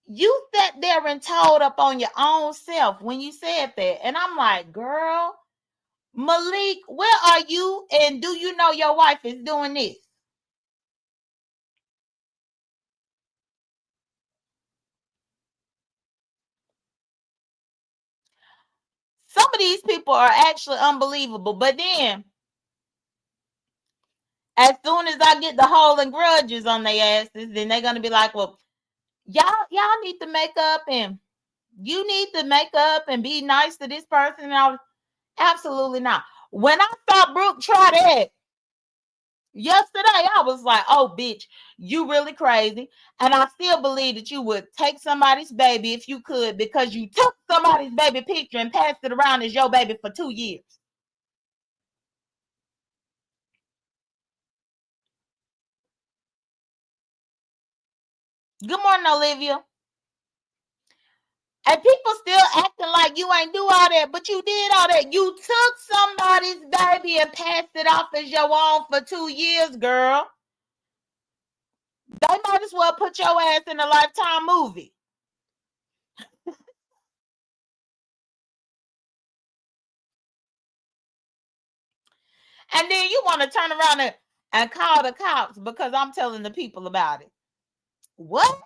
You sat there and told up on your own self when you said that. And I'm like, girl, Malik, where are you? And do you know your wife is doing this? Some of these people are actually unbelievable. But then, as soon as I get the holding grudges on their asses, then they're going to be like, well, y'all need to make up and you need to make up and be nice to this person. And I was, absolutely not. When I saw Brooke try that yesterday, I was like, oh, bitch, you really crazy. And I still believe that you would take somebody's baby if you could because you took somebody's baby picture and passed it around as your baby for 2 years. Good morning, Olivia. And people still acting like you ain't do all that, but you did all that. You took somebody's baby and passed it off as your own for 2 years, girl. They might as well put your ass in a Lifetime movie. And then you want to turn around and call the cops because I'm telling the people about it. What?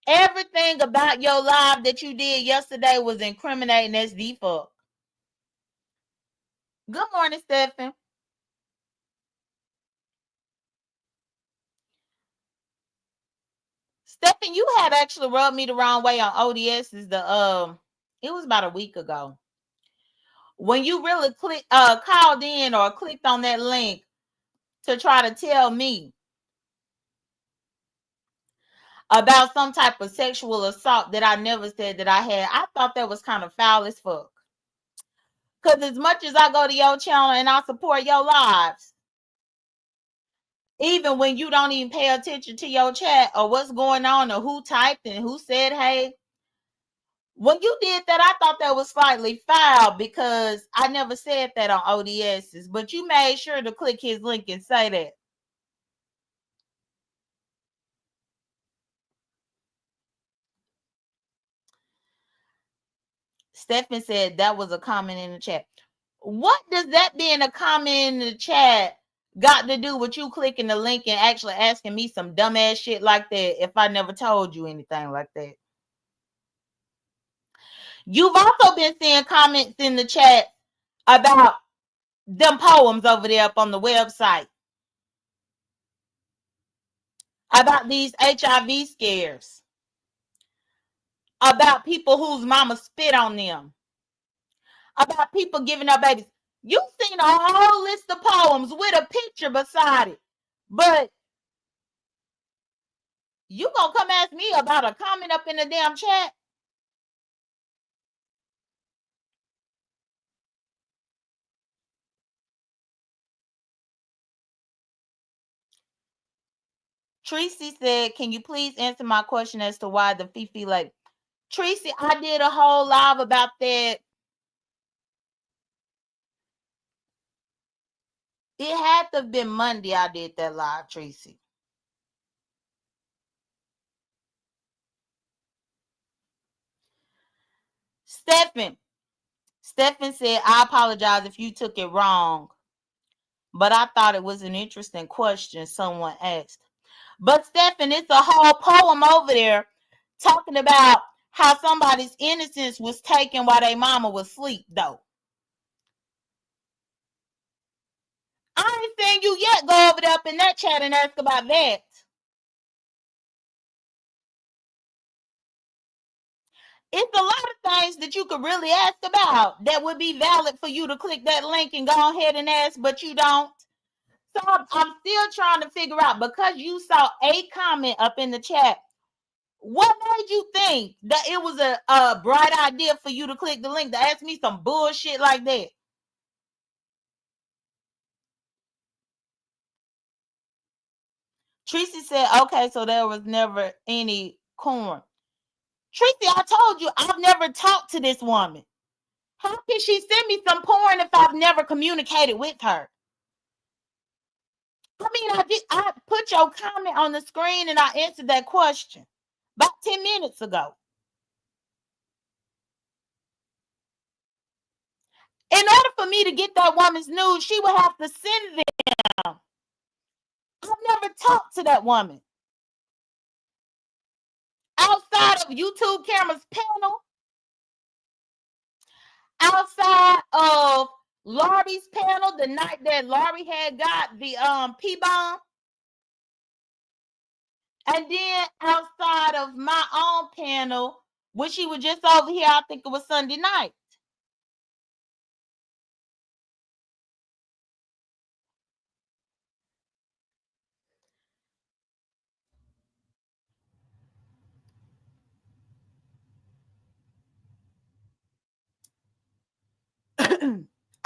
Everything about your live that you did yesterday was incriminating as the fuck. Good morning, Stephan. Stephan, you had actually rubbed me the wrong way on ODS's it was about a week ago. When you really called in or clicked on that link to try to tell me about some type of sexual assault that I never said that I had, I thought that was kind of foul as fuck. Because as much as I go to your channel and I support your lives, even when you don't even pay attention to your chat or what's going on or who typed and who said, hey, when you did that, I thought that was slightly foul because I never said that on ODS's, but you made sure to click his link and say that. Stephan said that was a comment in the chat. What does that being a comment in the chat got to do with you clicking the link and actually asking me some dumbass shit like that if I never told you anything like that? You've also been seeing comments in the chat about them poems over there up on the website. About these HIV scares. About people whose mama spit on them. About people giving up babies. You've seen a whole list of poems with a picture beside it. But you gonna come ask me about a comment up in the damn chat? Tracy said, can you please answer my question as to why the Fifi lady? Tracy, I did a whole live about that. It had to have been Monday I did that live, Tracy. Stephan said, I apologize if you took it wrong, but I thought it was an interesting question someone asked. But Stephan, it's a whole poem over there talking about how somebody's innocence was taken while their mama was asleep, though. I ain't seen you yet go over there up in that chat and ask about that. It's a lot of things that you could really ask about that would be valid for you to click that link and go ahead and ask, but you don't. So I'm still trying to figure out, because you saw a comment up in the chat, what made you think that it was a bright idea for you to click the link to ask me some bullshit like that? Tracy said, okay, so there was never any corn. Tracy, I told you, I've never talked to this woman. How can she send me some porn if I've never communicated with her? I mean, I put your comment on the screen and I answered that question about 10 minutes ago. In order for me to get that woman's news, she would have to send them. I've never talked to that woman. Outside of YouTube camera's panel, outside of Laurie's panel, the night that Laurie had got the P-bomb, and then outside of my own panel, when she was just over here, I think it was Sunday night.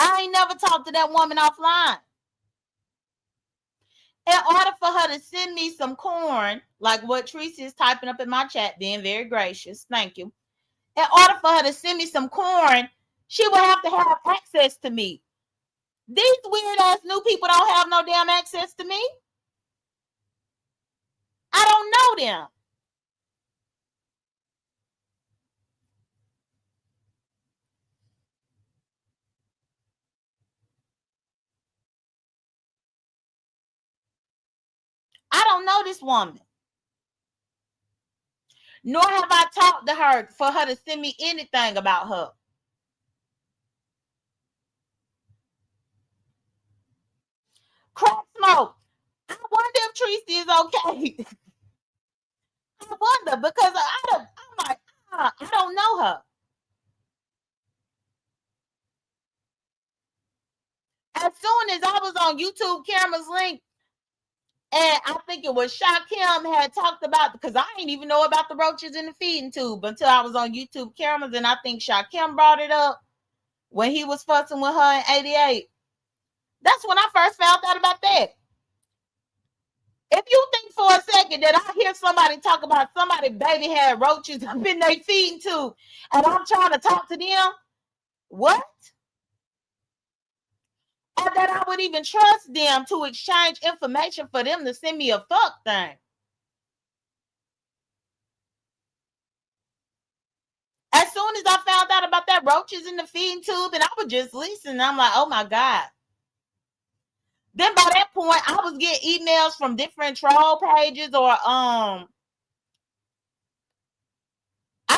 I ain't never talked to that woman offline. In order for her to send me some corn, like what Tracy is typing up in my chat, being very gracious, thank you. In order for her to send me some corn, she would have to have access to me. These weird ass new people don't have no damn access to me. I don't know them. I don't know this woman. Nor have I talked to her for her to send me anything about her. Crack smoke. I wonder if Tracy is okay. I wonder, because I'm like, I don't know her. As soon as I was on YouTube Camera's link, and I think it was Shakim had talked about, because I didn't even know about the roaches in the feeding tube until I was on YouTube Cameras, and I think Shakim brought it up when he was fussing with her in 88. That's when I first found out about that. If you think for a second that I hear somebody talk about somebody baby had roaches up in their feeding tube, and I'm trying to talk to them, what? Or that I would even trust them to exchange information for them to send me a fuck thing. As soon as I found out about that roaches in the feeding tube, and I was just listening, I'm like, oh my God. Then by that point, I was getting emails from different troll pages, or I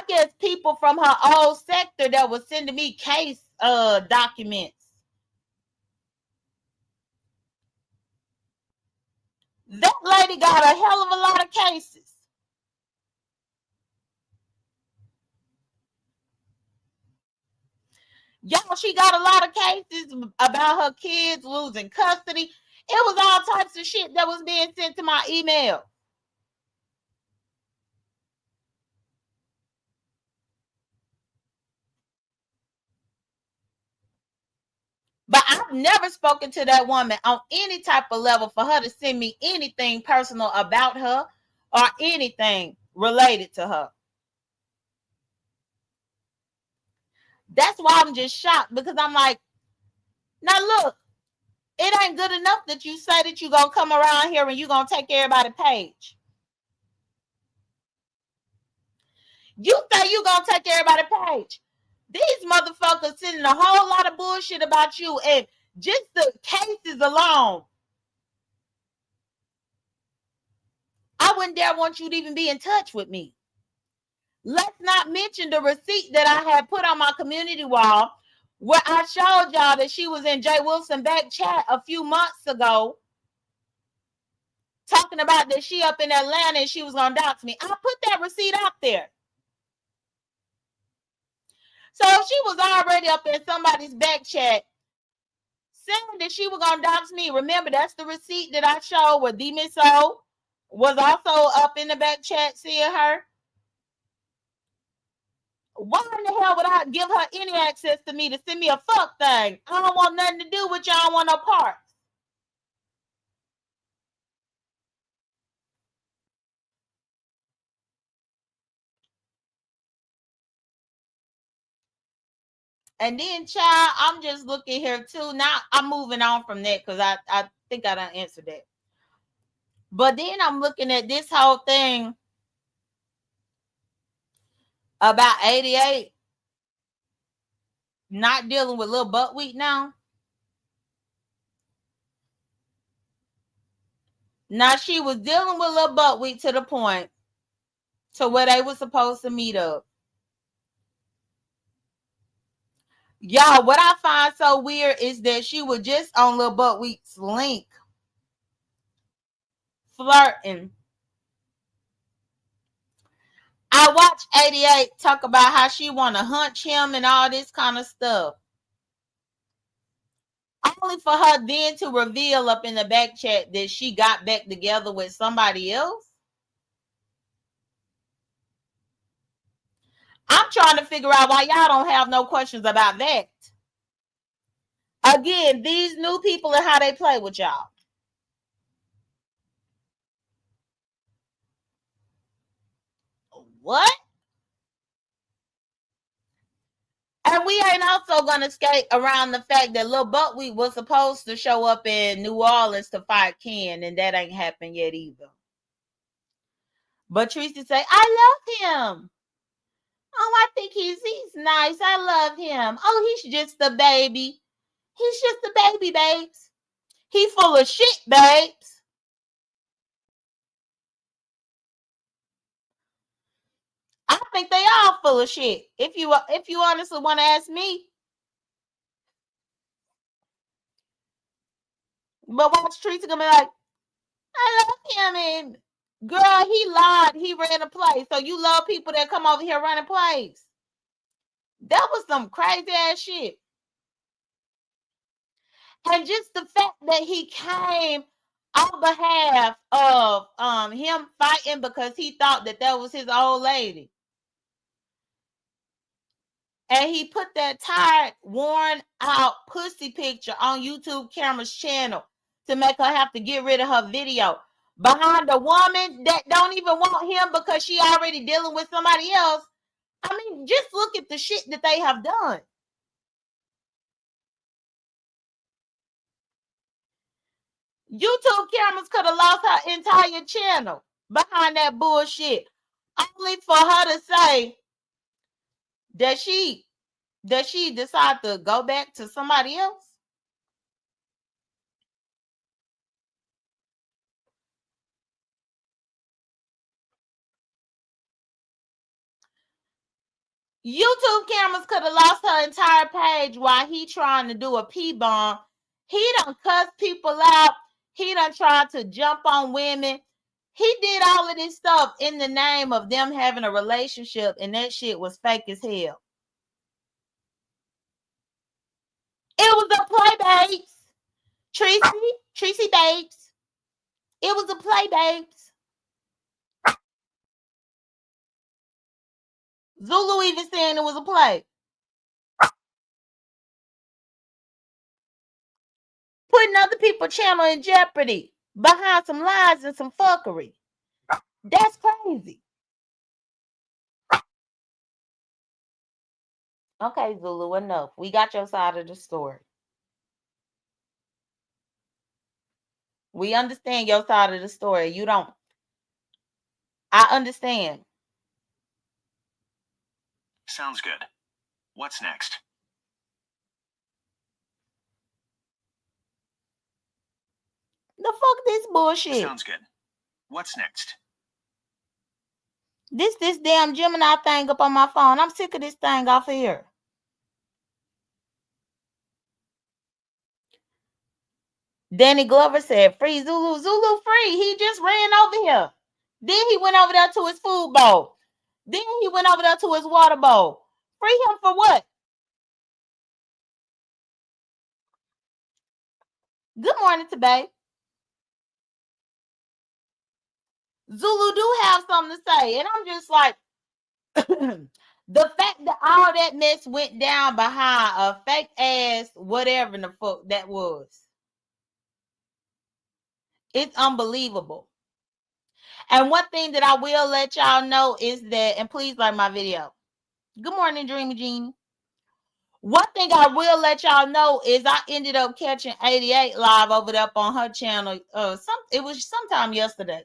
guess people from her old sector that was sending me case documents. That lady got a hell of a lot of cases. Y'all, she got a lot of cases about her kids losing custody. It was all types of shit that was being sent to my email. But I've never spoken to that woman on any type of level for her to send me anything personal about her or anything related to her. That's why I'm just shocked, because I'm like, now look, it ain't good enough that you say that you gonna come around here and you gonna take everybody's page. You say you gonna take everybody's page. These motherfuckers sending a whole lot of bullshit about you, and just the cases alone, I wouldn't dare want you to even be in touch with me. Let's not mention the receipt that I had put on my community wall where I showed y'all that she was in Jay Wilson back chat a few months ago talking about that she up in Atlanta and she was going to dox me. I put that receipt out there. So she was already up in somebody's back chat saying that she was going to dox me. Remember, that's the receipt that I showed where D Miss O was also up in the back chat seeing her. Why in the hell would I give her any access to me to send me a fuck thing? I don't want nothing to do with y'all. I don't want no parts. And then, child, I'm just looking here too. Now I'm moving on from that because I think I done answered that. But then I'm looking at this whole thing about 88 not dealing with little buckwheat now. Now she was dealing with little buckwheat to the point to where they were supposed to meet up. Y'all, what I find so weird is that she was just on little buckwheat's link flirting. I watched 88 talk about how she want to hunch him and all this kind of stuff. Only for her then to reveal up in the back chat that she got back together with somebody else. I'm trying to figure out why y'all don't have no questions about that. Again, these new people and how they play with y'all. What? And we ain't also gonna skate around the fact that Lil Buckwheat was supposed to show up in New Orleans to fight Ken, and that ain't happened yet either. But Tracy say, I love him. Oh, I think he's nice. I love him. Oh, he's just a baby. He's just a baby, babes. He full of shit, babes. I think they all full of shit. If you honestly want to ask me. But watch Teresa gonna be like, I love him, and girl, he lied. He ran a play. So you love people that come over here running plays. That was some crazy ass shit. And just the fact that he came on behalf of him fighting because he thought that was his old lady. And he put that tired, worn out pussy picture on YouTube camera's channel to make her have to get rid of her video behind a woman that don't even want him because she already dealing with somebody else. I mean, just look at the shit that they have done. YouTube cameras could have lost her entire channel behind that bullshit. Only for her to say that she decided to go back to somebody else. YouTube cameras could have lost her entire page while he trying to do a P-bomb. He done cuss people out. He done tried to jump on women. He did all of this stuff in the name of them having a relationship, and that shit was fake as hell. It was a play, babes. Tracy babes. It was a play, babes. Zulu even saying it was a play. putting other people's channel in jeopardy behind some lies and some fuckery. That's crazy. Okay, Zulu, enough. We got your side of the story. We understand your side of the story. You don't. I understand. Sounds good. What's next? The fuck this bullshit? Sounds good. What's next? This damn Gemini thing up on my phone. I'm sick of this thing off of here. Danny Glover said, free Zulu. Zulu free. He just ran over here. Then he went over there to his food bowl. Then he went over there to his water bowl. Free him for what? Good morning, today. Zulu do have something to say. And I'm just like, the fact that all that mess went down behind a fake ass whatever the fuck that was. It's unbelievable. And one thing that I will let y'all know is that, and please like my video. Good morning, Dreamy Jeannie. One thing I will let y'all know is I ended up catching 88 live over there on her channel. It was sometime yesterday.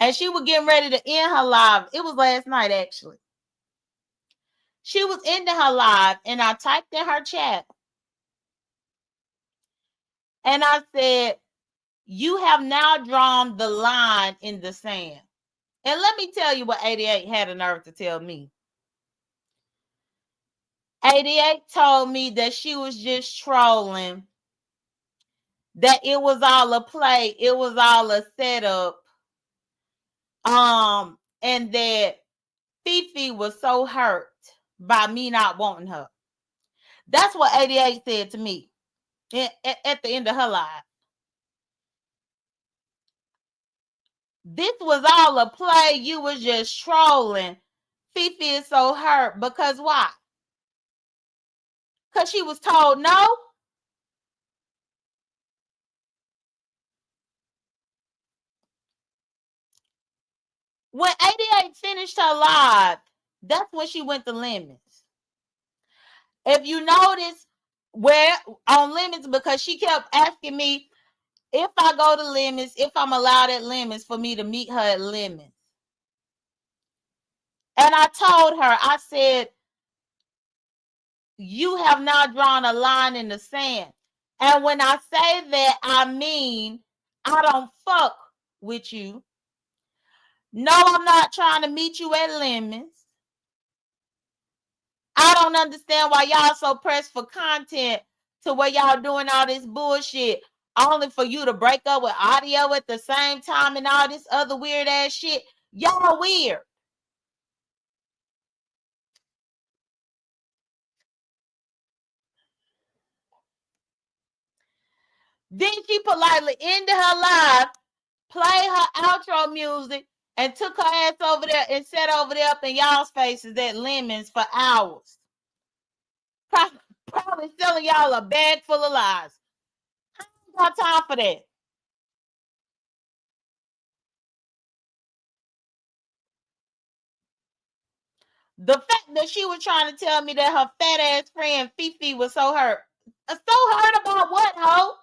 And she was getting ready to end her live. It was last night, actually. She was ending her live, and I typed in her chat. And I said, you have now drawn the line in the sand. And let me tell you what 88 had the nerve to tell me. 88 told me that she was just trolling, that it was all a play, it was all a setup, and that Fifi was so hurt by me not wanting her. That's what 88 said to me at the end of her life. This was all a play. You was just trolling. Fifi is so hurt because why? Because she was told no. When 88 finished her live, that's when she went to Lemons. If you notice, where on Lemons, because she kept asking me if I go to Lemons, if I'm allowed at Lemons, for me to meet her at Lemons. And I told her, I said, you have now drawn a line in the sand. And when I say that, I mean, I don't fuck with you. No, I'm not trying to meet you at Lemons. I don't understand why y'all so pressed for content to where y'all doing all this bullshit only for you to break up with audio at the same time and all this other weird ass shit. Y'all weird. Then she politely ended her live, played her outro music, and took her ass over there and sat over there up in y'all's faces at Lemons for hours. Probably selling y'all a bag full of lies. I ain't got time for that. The fact that she was trying to tell me that her fat ass friend Fifi was so hurt. So hurt about what, ho?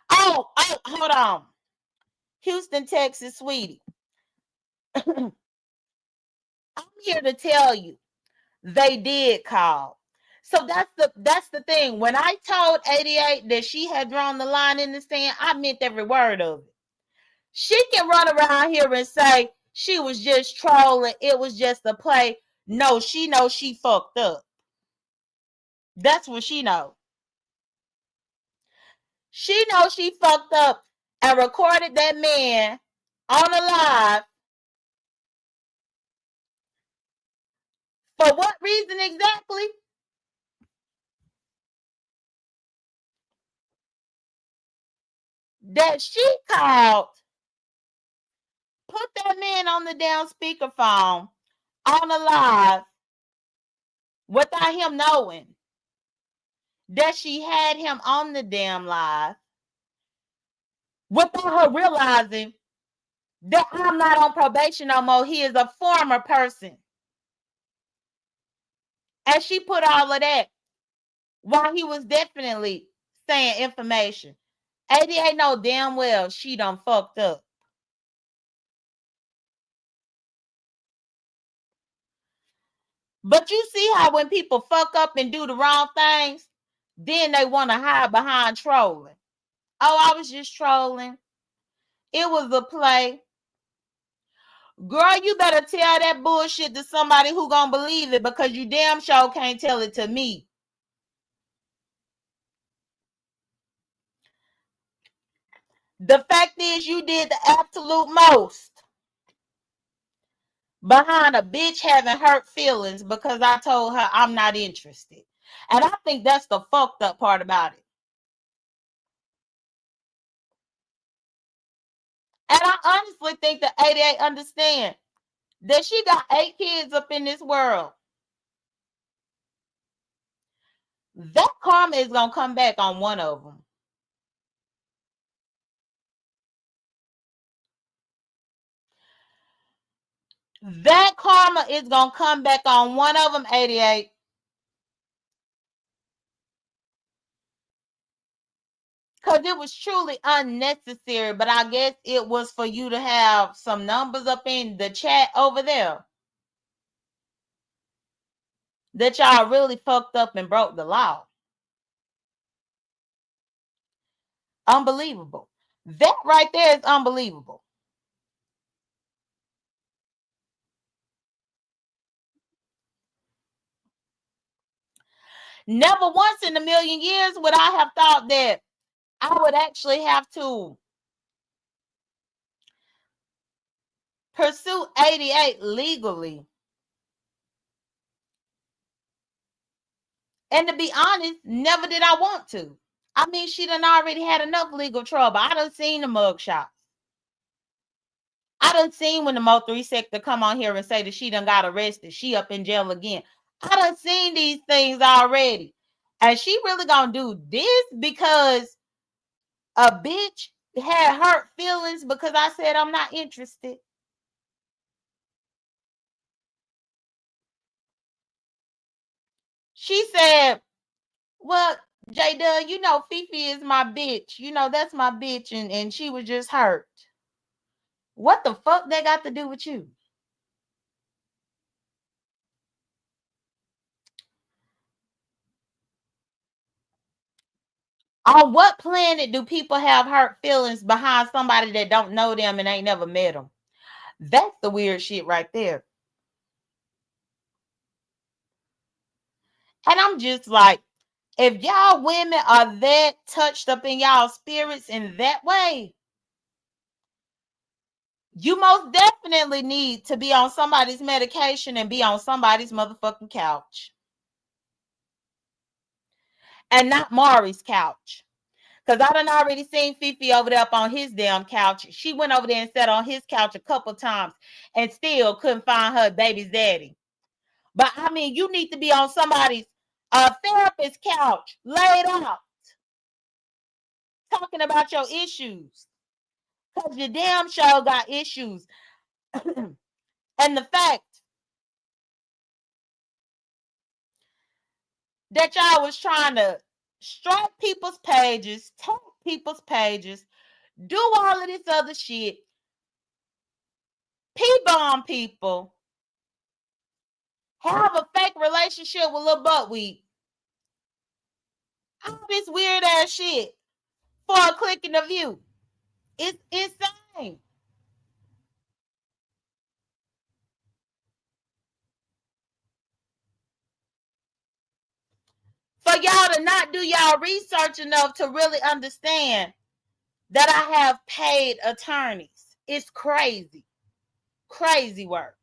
Oh, hold on. Houston, Texas, sweetie. I'm here to tell you, they did call. So that's the thing. When I told 88 that she had drawn the line in the sand, I meant every word of it. She can run around here and say she was just trolling, it was just a play. No, she knows she fucked up. That's what she knows. She knows she fucked up and recorded that man on a live. For what reason exactly? That she called, put that man on the down speakerphone on a live without him knowing that she had him on the damn live, without her realizing that I'm not on probation no more. He is a former person. And she put all of that while he was definitely saying information. 88 know damn well she done fucked up. But you see how when people fuck up and do the wrong things, then they want to hide behind trolling. Oh, I was just trolling. It was a play. Girl, you better tell that bullshit to somebody who gonna believe it, because you damn sure can't tell it to me. The fact is, you did the absolute most behind a bitch having hurt feelings because I told her I'm not interested. And I think that's the fucked up part about it. And I honestly think that 88 understand that she got 8 kids up in this world. That karma is going to come back on one of them. That karma is going to come back on one of them, 88. Because it was truly unnecessary, but I guess it was for you to have some numbers up in the chat over there that y'all really fucked up and broke the law. Unbelievable. That right there is unbelievable. Never once in a million years would I have thought that I would actually have to pursue 88 legally. And to be honest, never did I want to. I mean, she done already had enough legal trouble. I done seen the mugshots. I done seen when the Mo3 sector come on here and say that she done got arrested. She up in jail again. I done seen these things already. And she really gonna do this because a bitch had hurt feelings because I said I'm not interested. She said, well, J.Dunn, you know, Fifi is my bitch. You know, that's my bitch. And she was just hurt. What the fuck that got to do with you? On what planet do people have hurt feelings behind somebody that don't know them and ain't never met them? That's the weird shit right there. And I'm just like, if y'all women are that touched up in y'all spirits in that way, you most definitely need to be on somebody's medication and be on somebody's motherfucking couch. And not Maury's couch. Because I done already seen Fifi over there up on his damn couch. She went over there and sat on his couch a couple times and still couldn't find her baby's daddy. But I mean, you need to be on somebody's therapist couch, laid out, talking about your issues. Because your damn show got issues. And the fact that y'all was trying to strike people's pages, take people's pages, do all of this other shit, P-bomb people, have a fake relationship with Lil Buttweed. All this weird ass shit for a click in the view. It's insane. For y'all to not do y'all research enough to really understand that I have paid attorneys. It's crazy. Crazy work.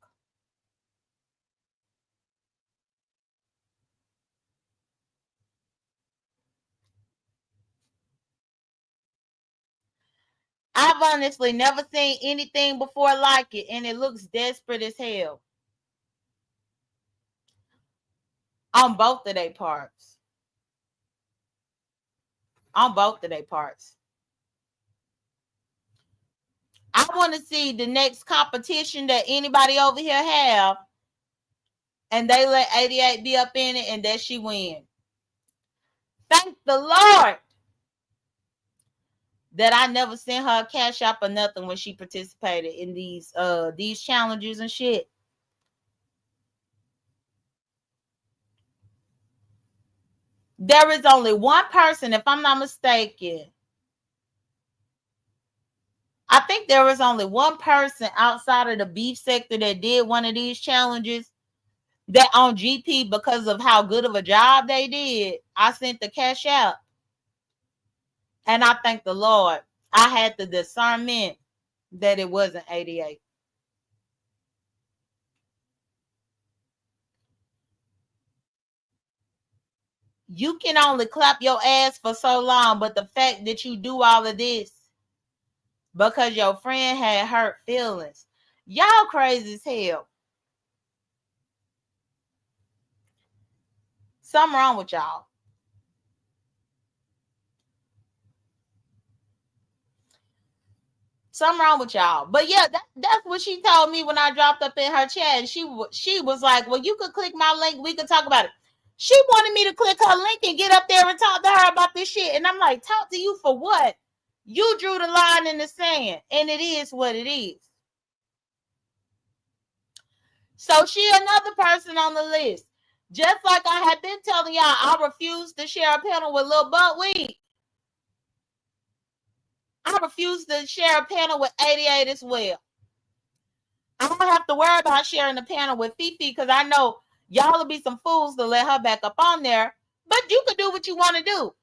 I've honestly never seen anything before like it, and it looks desperate as hell. On both of their parts. On both of their parts. I want to see the next competition that anybody over here have, and they let 88 be up in it, and that she win. Thank the Lord that I never sent her a cash app or nothing when she participated in these challenges and shit. There is only one person, if I'm not mistaken. I think there was only one person outside of the beef sector that did one of these challenges that on GP, because of how good of a job they did, I sent the cash out. And I thank the Lord I had the discernment that it wasn't 88. You can only clap your ass for so long, but the fact that you do all of this because your friend had hurt feelings, y'all crazy as hell. Something wrong with y'all. Something wrong with y'all. But yeah, that's what she told me when I dropped up in her chat. And she was like, well, you could click my link. We could talk about it. She wanted me to click her link and get up there and talk to her about this shit. And I'm like, talk to you for what? You drew the line in the sand. And it is what it is. So she another person on the list. Just like I had been telling y'all, I refuse to share a panel with Lil Butt Weed. I refuse to share a panel with 88 as well. I don't have to worry about sharing the panel with Fifi because I know y'all will be some fools to let her back up on there. But you can do what you want to do.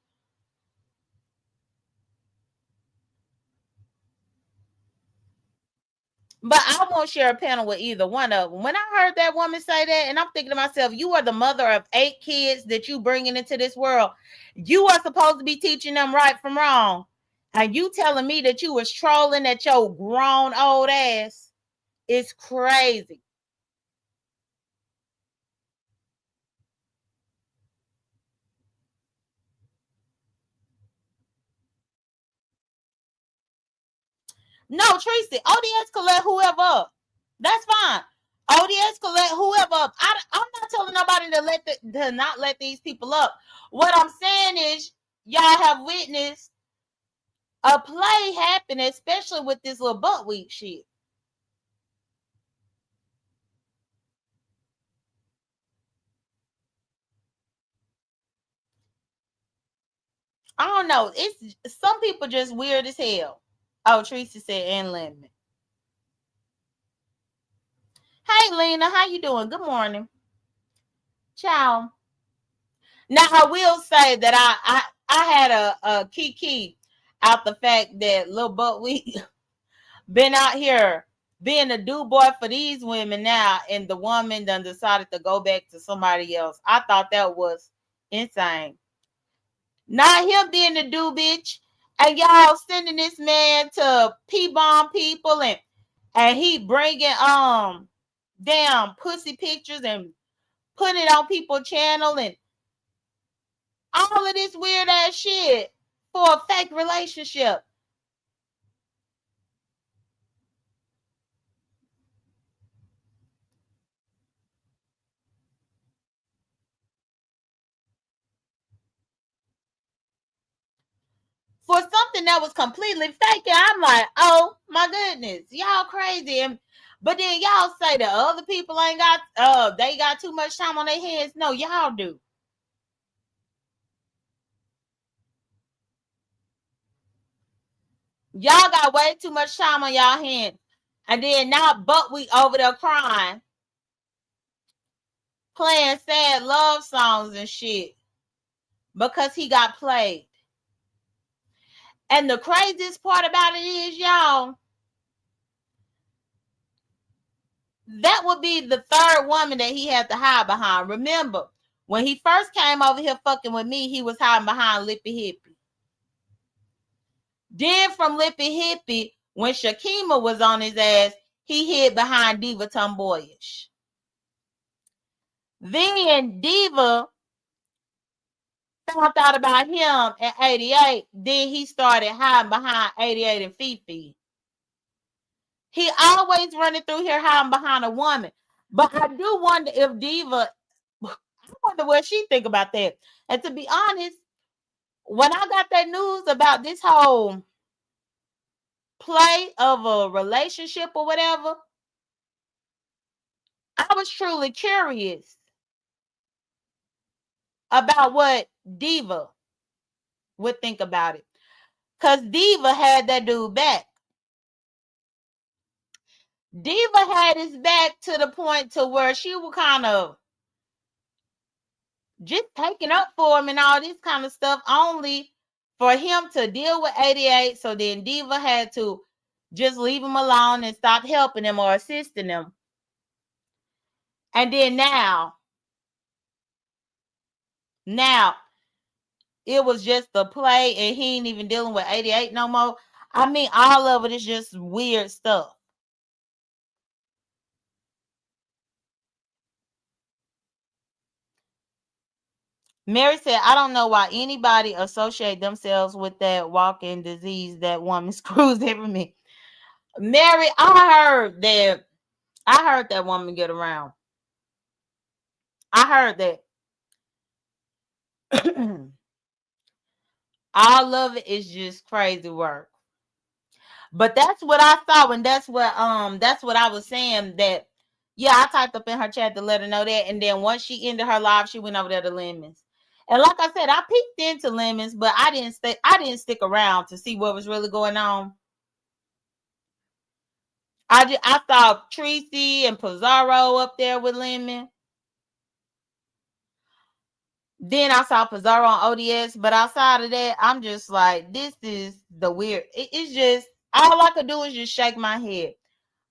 But I won't share a panel with either one of them. When I heard that woman say that, and I'm thinking to myself, you are the mother of 8 kids that you bringing into this world. You are supposed to be teaching them right from wrong. And you telling me that you was trolling at your grown old ass. It's crazy. No, Tracy, ODS can let whoever up. That's fine. ODS can let whoever up. I'm not telling nobody to not let these people up. What I'm saying is, y'all have witnessed a play happen, especially with this little butt week shit. I don't know. It's some people just weird as hell. Oh, Tracy said, and Lemon. Hey, Lena, how you doing? Good morning. Ciao. Now, I will say that I had a kiki out the fact that Lil Butt Week been out here being a do boy for these women now, and the woman done decided to go back to somebody else. I thought that was insane. Not him being the do bitch, and y'all sending this man to P-bomb people, and he bringing damn pussy pictures and putting it on people's channel and all of this weird ass shit for a fake relationship. For something that was completely fake. And I'm like, oh my goodness, y'all crazy. But then y'all say that other people ain't got they got too much time on their hands. No, y'all do. Y'all got way too much time on y'all hands. And then now Butt Week over there crying, playing sad love songs and shit because he got played. And the craziest part about it is, y'all, that would be the third woman that he had to hide behind. Remember, when he first came over here fucking with me, he was hiding behind Lippy Hippie. Then from Lippy Hippie, when Shakima was on his ass, he hid behind Diva Tomboyish. Then Diva found out about him at 88. Then he started hiding behind 88 and Fifi. He always running through here hiding behind a woman. But I do wonder if Diva, I wonder what she think about that. And to be honest, when I got that news about this whole play of a relationship or whatever, I was truly curious about what Diva would think about it. Because Diva had that dude back. Diva had his back to the point to where she was kind of just taking up for him and all this kind of stuff, only for him to deal with 88. So then Diva had to just leave him alone and stop helping him or assisting him. And then now it was just a play and he ain't even dealing with 88 no more. I mean, all of it is just weird stuff. Mary said, I don't know why anybody associate themselves with that walking disease that woman screws every minute. Mary, I heard that woman get around. I heard that. All of it is just crazy work. But that's what I saw, and that's what I was saying. That yeah, I typed up in her chat to let her know that, and then once she ended her live, she went over there to Lemons. And like I said, I peeked into Lemons, but I didn't stick around to see what was really going on. I saw Tracy and Pizarro up there with Lemon. Then I saw Pizarro on ODS, but outside of that, I'm just like, this is the weird. It's just all I could do is just shake my head.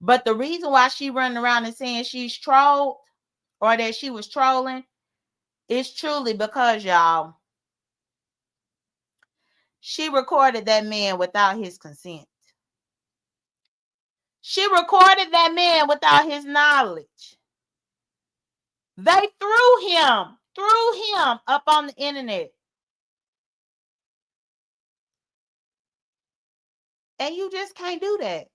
But the reason why she running around and saying she's trolled or that she was trolling is truly because, y'all, she recorded that man without his consent. She recorded that man without his knowledge. They threw him up on the internet. And you just can't do that.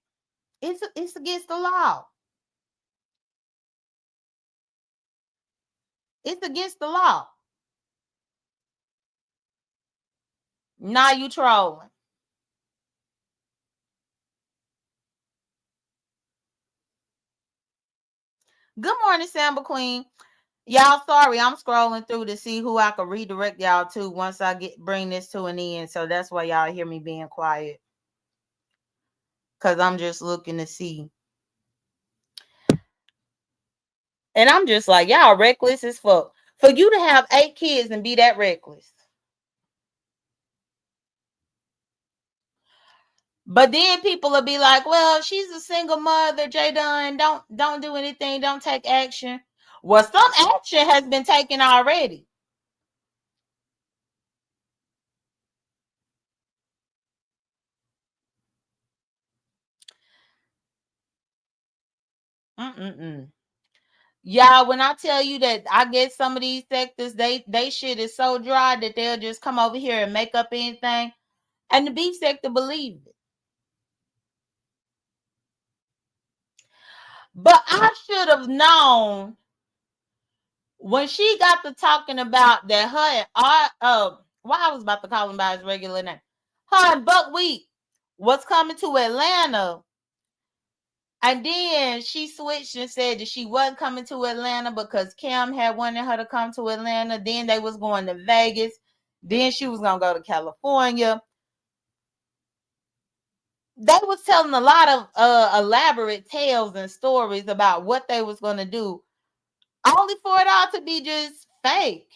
It's against the law. It's against the law. Now you trolling. Good morning, Samba Queen. Y'all, sorry, I'm scrolling through to see who I can redirect y'all to once I bring this to an end. So that's why y'all hear me being quiet. Because I'm just looking to see. And I'm just like, y'all reckless as fuck. For you to have 8 kids and be that reckless. But then people will be like, well, she's a single mother, J.Dunn. Don't do anything. Don't take action. Well, some action has been taken already. Y'all, when I tell you that I guess some of these sectors, they shit is so dry that they'll just come over here and make up anything. And the beef sector believed it. But I should have known when she got to talking about that her and I was about to call him by his regular name. Her and Buckwheat was coming to Atlanta. And then she switched and said that she wasn't coming to Atlanta because Kim had wanted her to come to Atlanta. Then they was going to Vegas. Then she was going to go to California. They was telling a lot of elaborate tales and stories about what they was going to do, only for it all to be just fake.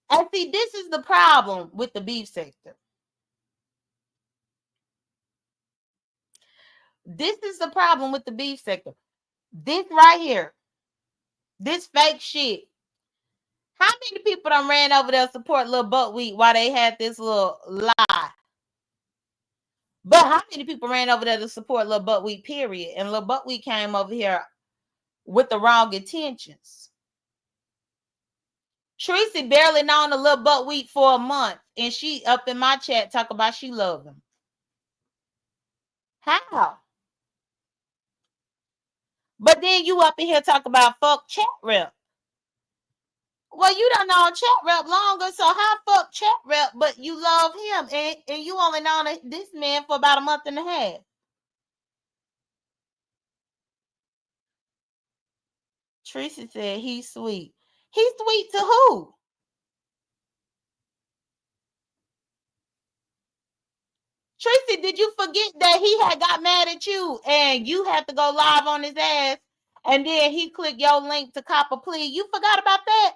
And see, this is the problem with the beef sector. This is the problem with the beef sector. This right here, this fake shit. How many people done ran over there to support Lil Buckwheat while they had this little lie? But how many people ran over there to support Lil Buckwheat, period? And Lil Buckwheat came over here with the wrong intentions. Tracy barely known a little buckwheat for a month, and she up in my chat talk about she love him. How? But then you up in here talk about fuck chat rep. Well, you don't know chat rep longer, so how fuck chat rep, but you love him, and you only known this man for about a month and a half. Tracy said he's sweet. He's sweet to who? Tracy, did you forget that he had got mad at you and you had to go live on his ass and then he clicked your link to cop a plea? You forgot about that?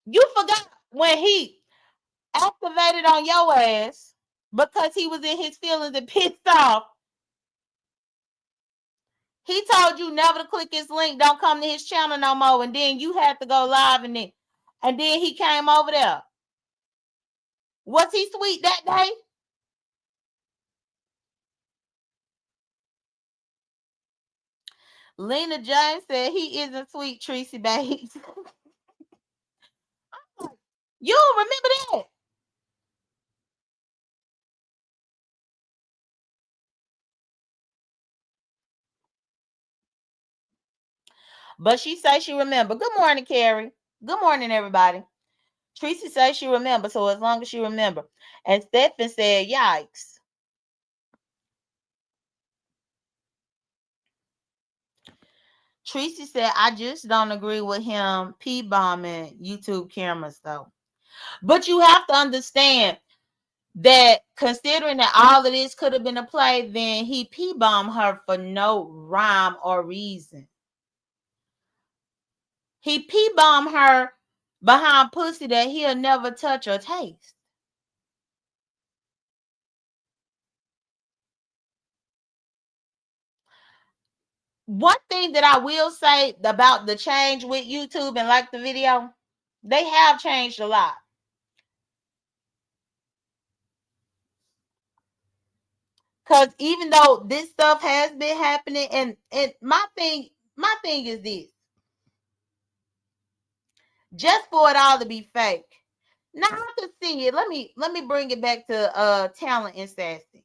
You forgot when he activated on your ass because he was in his feelings and pissed off. He told you never to click his link, don't come to his channel no more, and then you had to go live and then he came over there. Was he sweet that day? Lena James said he isn't sweet, Tracy Babes. You don't remember that? But she says she remember. Good morning, Carrie. Good morning, everybody. Tracy says she remember, so as long as she remember. And Stephan said, yikes. Tracy said, I just don't agree with him P-bombing YouTube cameras, though. But you have to understand that considering that all of this could have been a play, then he P-bombed her for no rhyme or reason. He P-bombed her behind pussy that he'll never touch or taste. One thing that I will say about the change with YouTube and like the video, they have changed a lot. Because even though this stuff has been happening, and my thing is this. Just for it all to be fake. Now I can see it. Let me bring it back to Talent and Sassy.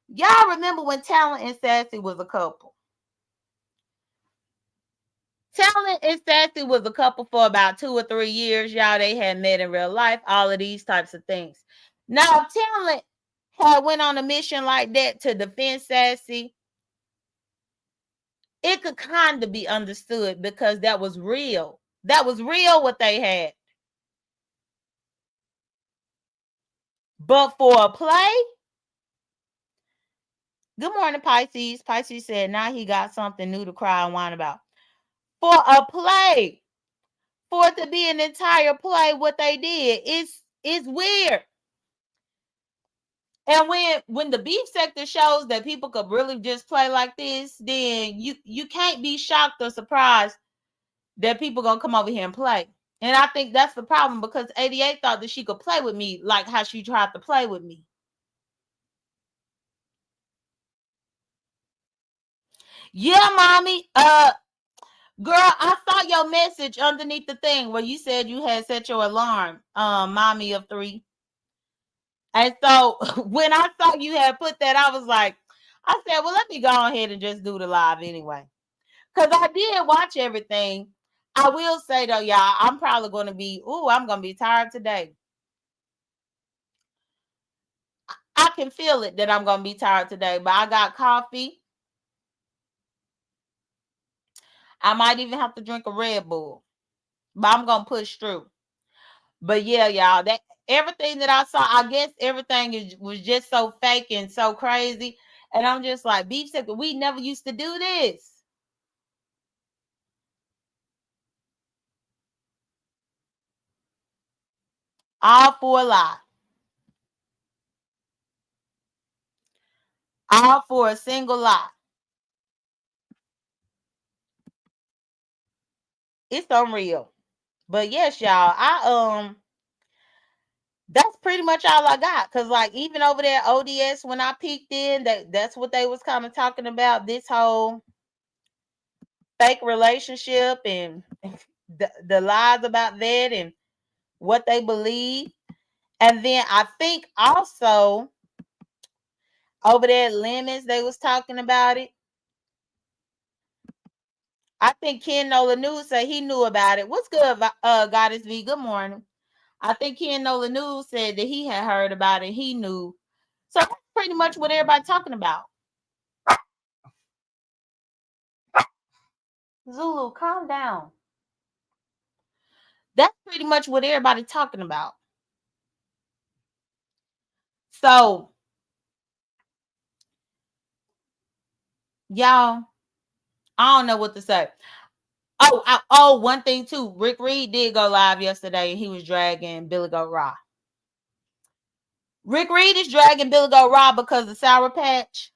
Y'all remember when Talent and Sassy was a couple? Talent and Sassy was a couple for about 2 or 3 years. Y'all, they had met in real life, all of these types of things. Now, if Talent had went on a mission like that to defend Sassy, it could kind of be understood because that was real. That was real what they had. But for a play, good morning, Pisces. Pisces said now he got something new to cry and whine about. For a play, for it to be an entire play, what they did is weird. And when the beef sector shows that people could really just play like this, then you can't be shocked or surprised that people gonna come over here and play. And I think that's the problem because 88 thought that she could play with me like how she tried to play with me. Yeah, mommy. Girl, I saw your message underneath the thing where you said you had set your alarm, mommy of 3. And so when I saw you had put that, I was like, I said, well, let me go ahead and just do the live anyway. Because I did watch everything. I will say though, y'all, I'm probably going to be, I'm going to be tired today. I can feel it that I'm going to be tired today, but I got coffee. I might even have to drink a Red Bull, but I'm going to push through. But yeah, y'all, that everything that I saw, I guess everything was just so fake and so crazy. And I'm just like, beef sector, we never used to do this. All for a lie. All for a single lie. It's unreal. But yes, y'all, That's pretty much all I got. Cause like even over there ODS when I peeked in, that's what they was kind of talking about, this whole fake relationship and the lies about that and what they believe. And then I think also over there at Lemons, they was talking about it. I think Ken Nola News said he knew about it. What's good, Goddess V? Good morning. I think Ken Nola News said that he had heard about it. He knew. So that's pretty much what everybody talking about. Zulu, calm down. That's pretty much what everybody talking about. So, y'all, I don't know what to say. Oh, one thing too. Rick Reed did go live yesterday and he was dragging Billy Goat Raw. Rick Reed is dragging Billy Goat Raw because of Sour Patch.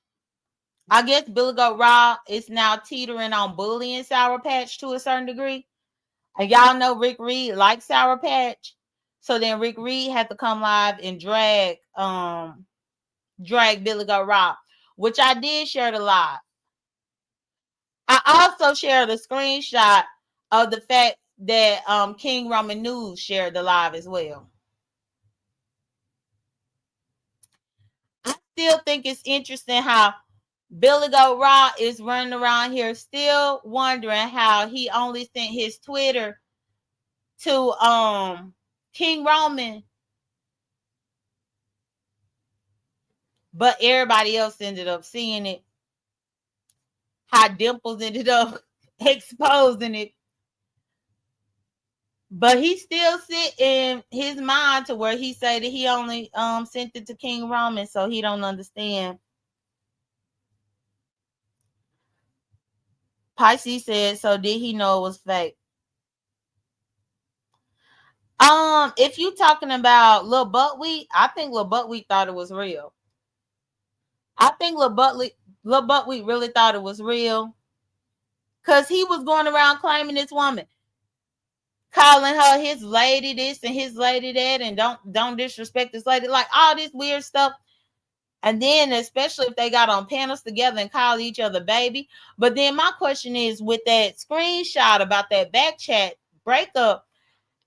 I guess Billy Goat Raw is now teetering on bullying Sour Patch to a certain degree. And y'all know Rick Reed likes Sour Patch. So then Rick Reed had to come live and drag Billy Goat Raw, which I did share the live. I also shared a screenshot of the fact that King Roman News shared the live as well. I still think it's interesting how Billy Goat Raw is running around here still wondering how he only sent his Twitter to King Roman, but everybody else ended up seeing it. How Dimples ended up exposing it. But he still sit in his mind to where he say that he only sent it to King Roman, so he don't understand. Pisces said, so did he know it was fake? If you talking about Lil Buckwheat, I think Lil Buckwheat thought it was real. I think Lil Buckwheat really thought it was real. Cause he was going around claiming this woman, calling her his lady this and his lady that, and don't disrespect this lady, like all this weird stuff. And then especially if they got on panels together and call each other baby. But then my question is, with that screenshot about that back chat breakup,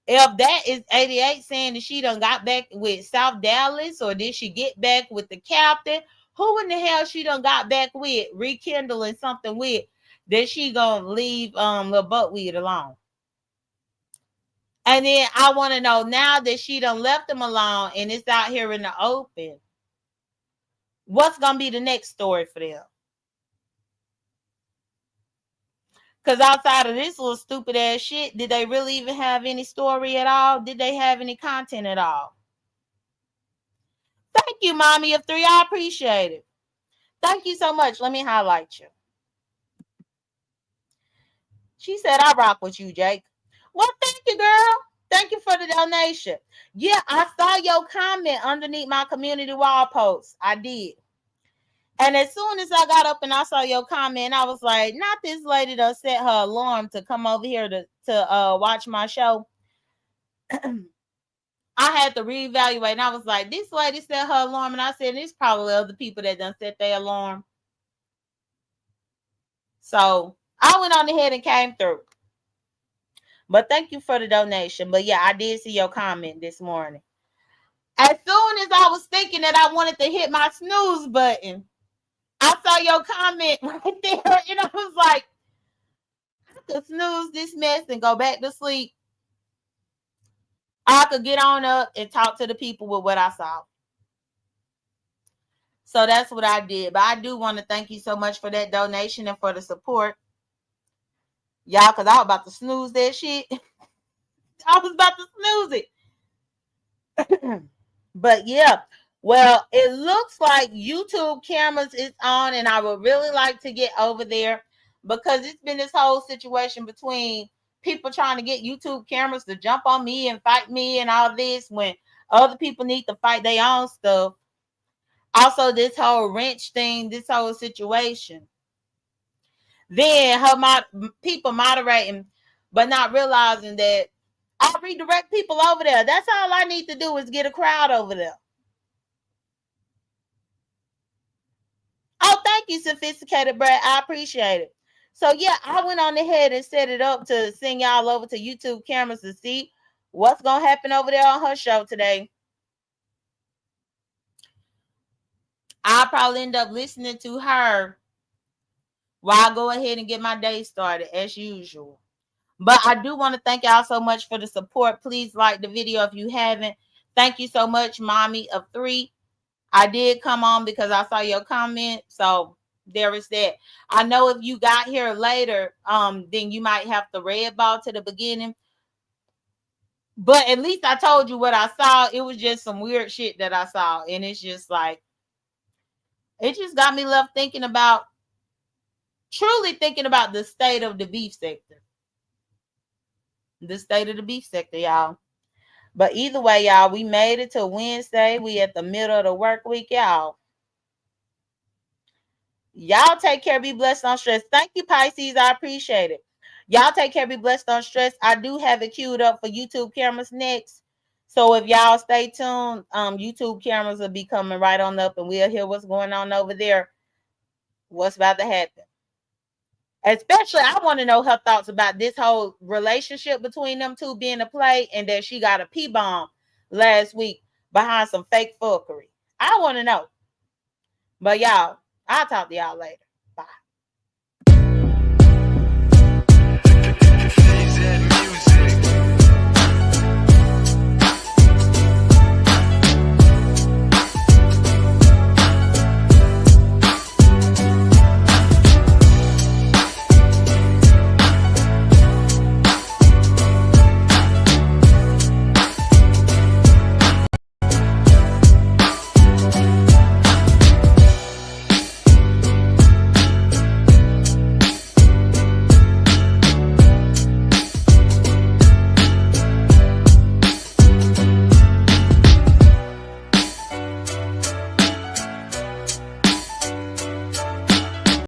if that is 88 saying that she done got back with South Dallas, or did she get back with the captain? Who in the hell she done got back with, rekindling something with, that she gonna leave Lil Buckwheat alone? And then I want to know, now that she done left him alone and it's out here in the open, what's gonna be the next story for them? Because outside of this little stupid ass shit, did they really even have any story at all? Did they have any content at all? Thank you, Mommy of Three. I appreciate it. Thank you so much. Let me highlight you. She said, I rock with you, Jake. Well, thank you, girl. Thank you for the donation. Yeah, I saw your comment underneath my community wall post. I did. And as soon as I got up and I saw your comment, I was like, not this lady that set her alarm to come over here to watch my show. I had to reevaluate, and I was like, this lady set her alarm, and I said, there's probably other people that done set their alarm. So I went on ahead and came through. But thank you for the donation. But yeah, I did see your comment this morning. As soon as I was thinking that I wanted to hit my snooze button, I saw your comment right there, and I was like, I could snooze this mess and go back to sleep. I could get on up and talk to the people with what I saw. So that's what I did. But I do want to thank you so much for that donation and for the support. Y'all, because I was about to snooze that shit. I was about to snooze it. But yeah, well, it looks like YouTube cameras is on, and I would really like to get over there, because it's been this whole situation between people trying to get YouTube cameras to jump on me and fight me and all this, when other people need to fight their own stuff. Also, this whole wrench thing, this whole situation. Then people moderating, but not realizing that I'll redirect people over there. That's all I need to do is get a crowd over there. Oh, thank you, Sophisticated Brad. I appreciate it. So yeah, I went on ahead and set it up to send y'all over to YouTube cameras to see what's gonna happen over there on her show today. I'll probably end up listening to her while I go ahead and get my day started as usual. But I do want to thank y'all so much for the support. Please like the video if you haven't. Thank you so much, Mommy of 3. I did come on because I saw your comment. So there is that. I know if you got here later, then you might have to red ball to the beginning. But at least I told you what I saw. It was just some weird shit that I saw. And it's just like, it just got me left thinking about, truly thinking about the state of the beef sector. The state of the beef sector, y'all. But either way, y'all, we made it to Wednesday. We at the middle of the work week, y'all. Y'all take care. Be blessed, on stress. Thank you, Pisces. I appreciate it. Y'all take care. Be blessed, on stress. I do have it queued up for YouTube cameras next. So if y'all stay tuned, YouTube cameras will be coming right on up, and we'll hear what's going on over there. What's about to happen. Especially, I want to know her thoughts about this whole relationship between them two being a play, and that she got a P-bomb last week behind some fake fuckery. I want to know. But y'all, I'll talk to y'all later.